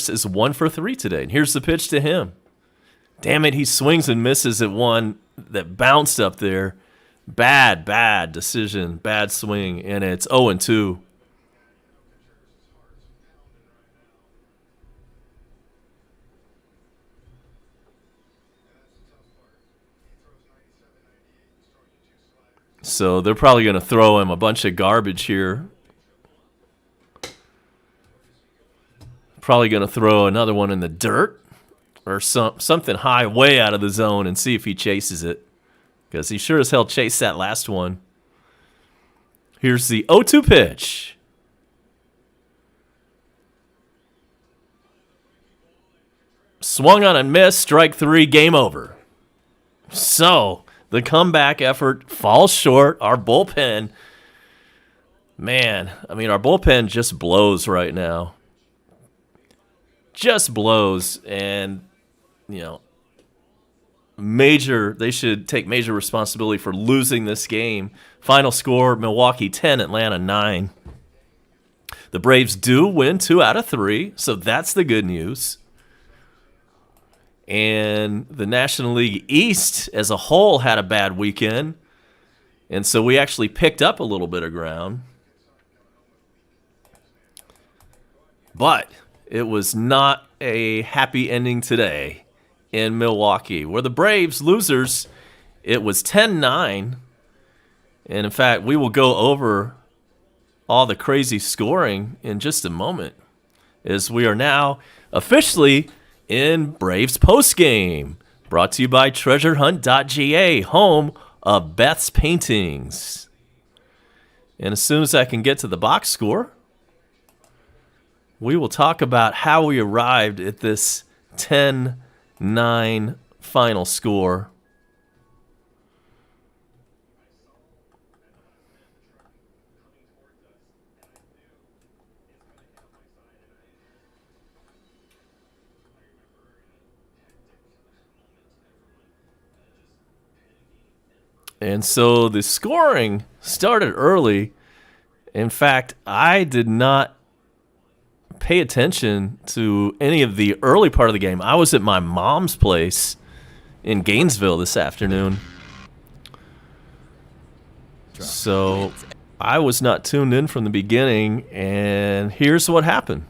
is 1 for 3 today. And here's the pitch to him. Damn it, he swings and misses at one that bounced up there. Bad decision, bad swing, and it's 0-2. So they're probably going to throw him a bunch of garbage here. Probably going to throw another one in the dirt or something high way out of the zone and see if he chases it. Because he sure as hell chased that last one. Here's the 0-2 pitch. Swung on and missed. Strike 3. Game over. So the comeback effort falls short. Our bullpen, man, I mean, our bullpen just blows right now. Just blows. And, you know, they should take major responsibility for losing this game. Final score, Milwaukee 10, Atlanta 9. The Braves do win 2 out of 3, so that's the good news. And the National League East as a whole had a bad weekend, and so we actually picked up a little bit of ground. But it was not a happy ending today in Milwaukee, where the Braves, losers, it was 10-9. And in fact, we will go over all the crazy scoring in just a moment, as we are now officially in Braves postgame, brought to you by treasurehunt.ga, home of Beth's Paintings. And as soon as I can get to the box score, we will talk about how we arrived at this 10-9 final score. And so the scoring started early. In fact, I did not pay attention to any of the early part of the game. I was at my mom's place in Gainesville this afternoon. So I was not tuned in from the beginning, and here's what happened.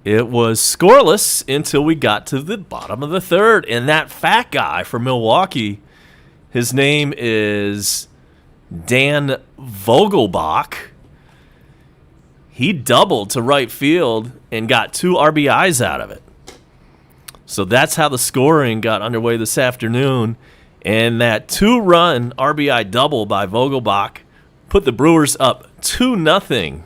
It was scoreless until we got to the bottom of the third, and that fat guy from Milwaukee, his name is Dan Vogelbach. He doubled to right field and got 2 RBIs out of it. So that's how the scoring got underway this afternoon. And that 2-run RBI double by Vogelbach put the Brewers up 2-0.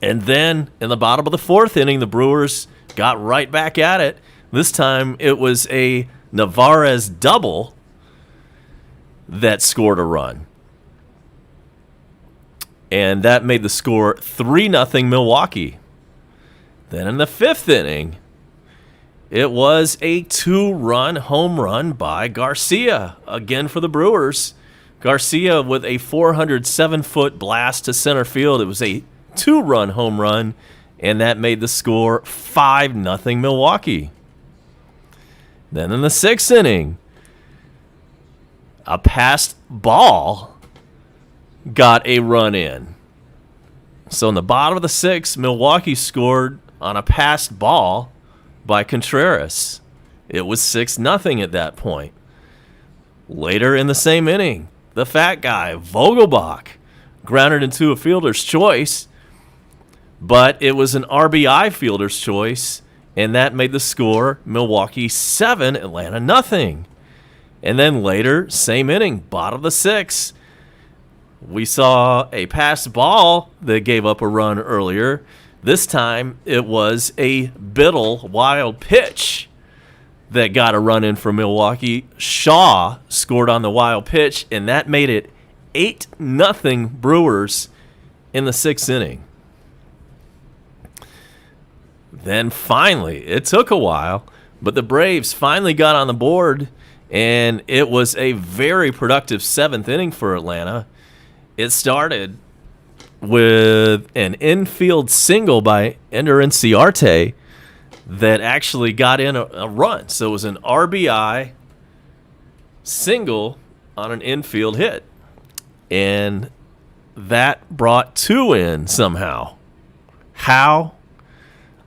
And then in the bottom of the 4th inning, the Brewers got right back at it. This time it was a Navarez double that scored a run. And that made the score 3-0 Milwaukee. Then in the 5th inning, it was a 2-run home run by Garcia, again for the Brewers. Garcia with a 407-foot blast to center field. It was a 2-run home run, and that made the score 5-0 Milwaukee. Then in the 6th inning, a passed ball got a run in. So in the bottom of the 6th, Milwaukee scored on a passed ball by Contreras. It was 6-0 at that point. Later in the same inning, the fat guy, Vogelbach, grounded into a fielder's choice, but it was an RBI fielder's choice, and that made the score Milwaukee 7, Atlanta 0. And then later, same inning, bottom of the 6th, we saw a passed ball that gave up a run earlier. This time, it was a Biddle wild pitch that got a run in for Milwaukee. Shaw scored on the wild pitch, and that made it 8-0 Brewers in the 6th inning. Then finally, it took a while, but the Braves finally got on the board, and it was a very productive 7th inning for Atlanta. It started with an infield single by Ender Inciarte that actually got in a run. So it was an RBI single on an infield hit. And that brought 2 in somehow. How?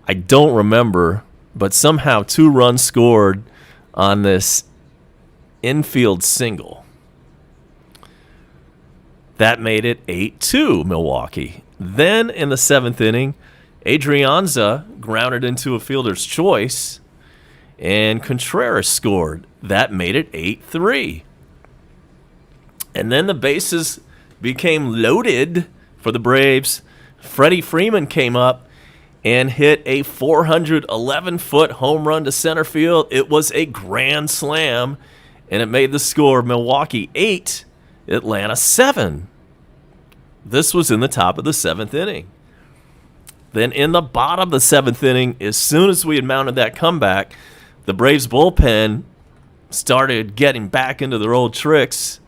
I don't remember, but somehow 2 runs scored on this infield single. That made it 8-2 Milwaukee. Then in the 7th inning, Adrianza grounded into a fielder's choice, and Contreras scored. That made it 8-3. And then the bases became loaded for the Braves. Freddie Freeman came up and hit a 411-foot home run to center field. It was a grand slam, and it made the score Milwaukee 8, Atlanta 7. This was in the top of the 7th inning. Then in the bottom of the 7th inning, as soon as we had mounted that comeback, the Braves bullpen started getting back into their old tricks,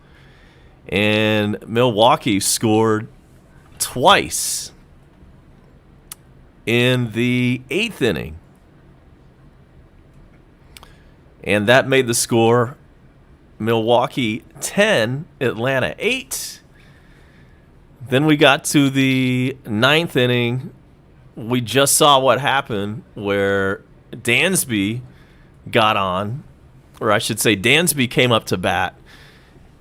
and Milwaukee scored twice in the 8th inning. And that made the score Milwaukee 10, Atlanta 8. Then we got to the 9th inning. We just saw what happened where Dansby got on, or I should say Dansby came up to bat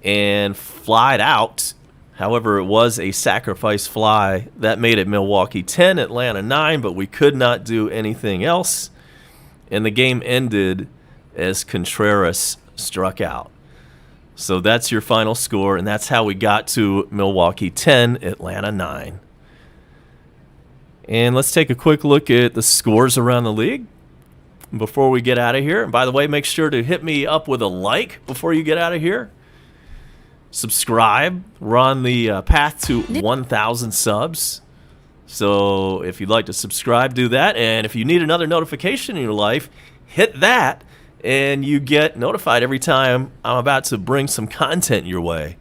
and flied out. However, it was a sacrifice fly. That made it Milwaukee 10, Atlanta 9, but we could not do anything else. And the game ended as Contreras struck out. So that's your final score, and that's how we got to Milwaukee 10, Atlanta 9. And let's take a quick look at the scores around the league before we get out of here. And by the way, make sure to hit me up with a like before you get out of here. Subscribe. We're on the path to 1,000 subs. So if you'd like to subscribe, do that. And if you need another notification in your life, hit that, and you get notified every time I'm about to bring some content your way.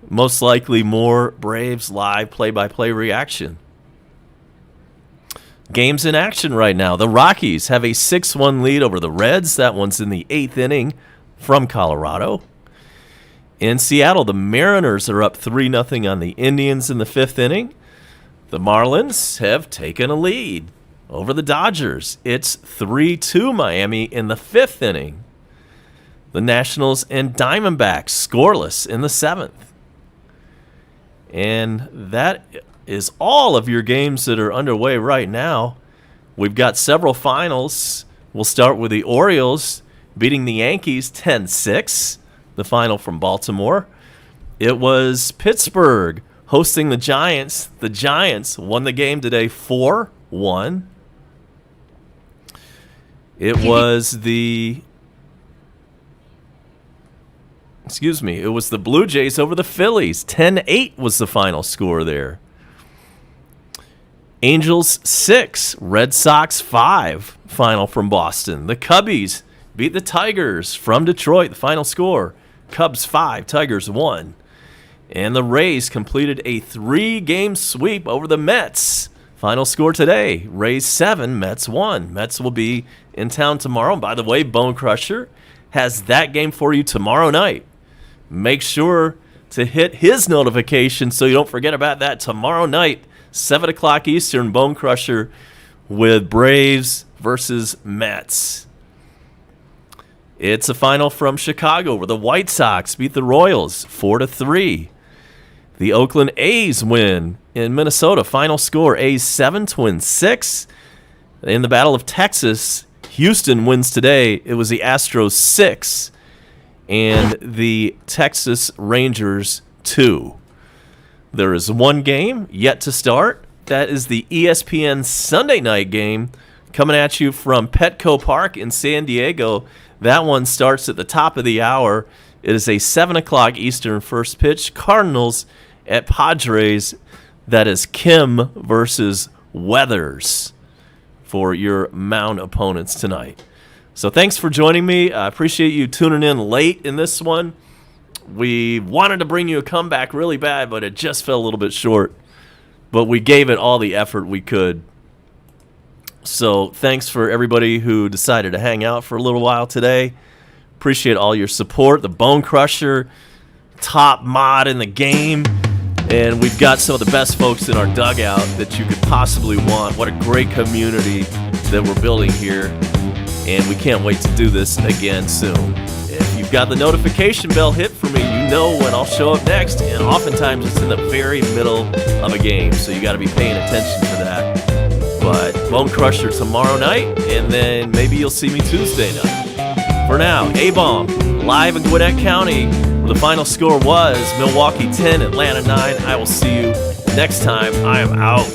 Most likely more Braves live play-by-play reaction. Games in action right now. The Rockies have a 6-1 lead over the Reds. That one's in the 8th inning from Colorado. In Seattle, the Mariners are up 3-0 on the Indians in the 5th inning. The Marlins have taken a lead over the Dodgers. It's 3-2 Miami in the 5th inning. The Nationals and Diamondbacks scoreless in the 7th. And that is all of your games that are underway right now. We've got several finals. We'll start with the Orioles beating the Yankees 10-6, the final from Baltimore. It was Pittsburgh hosting the Giants. The Giants won the game today 4-1. It was the Blue Jays over the Phillies. 10-8 was the final score there. Angels 6, Red Sox 5, final from Boston. The Cubbies beat the Tigers from Detroit, the final score. Cubs 5, Tigers 1. And the Rays completed a 3-game sweep over the Mets. Final score today, Rays 7, Mets 1. Mets will be in town tomorrow. And by the way, Bone Crusher has that game for you tomorrow night. Make sure to hit his notification so you don't forget about that tomorrow night, 7 o'clock Eastern, Bone Crusher with Braves versus Mets. It's a final from Chicago where the White Sox beat the Royals 4-3. The Oakland A's win in Minnesota. Final score, A's 7, Twins 6. In the Battle of Texas, Houston wins today. It was the Astros 6 and the Texas Rangers 2. There is one game yet to start. That is the ESPN Sunday night game coming at you from Petco Park in San Diego. That one starts at the top of the hour. It is a 7 o'clock Eastern first pitch. Cardinals at Padres. That is Kim versus Weathers for your Mound opponents tonight. So thanks for joining me. I appreciate you tuning in late in this one. We wanted to bring you a comeback really bad, but it just fell a little bit short. But we gave it all the effort we could. So thanks for everybody who decided to hang out for a little while today. Appreciate all your support. The Bone Crusher, top mod in the game. And we've got some of the best folks in our dugout that you could possibly want. What a great community that we're building here. And we can't wait to do this again soon. If you've got the notification bell hit for me, you know when I'll show up next. And oftentimes it's in the very middle of a game, so you got to be paying attention to that. But Bone Crusher tomorrow night, and then maybe you'll see me Tuesday night. For now, A-Bomb, live in Gwinnett County, where the final score was Milwaukee 10, Atlanta 9. I will see you next time. I am out.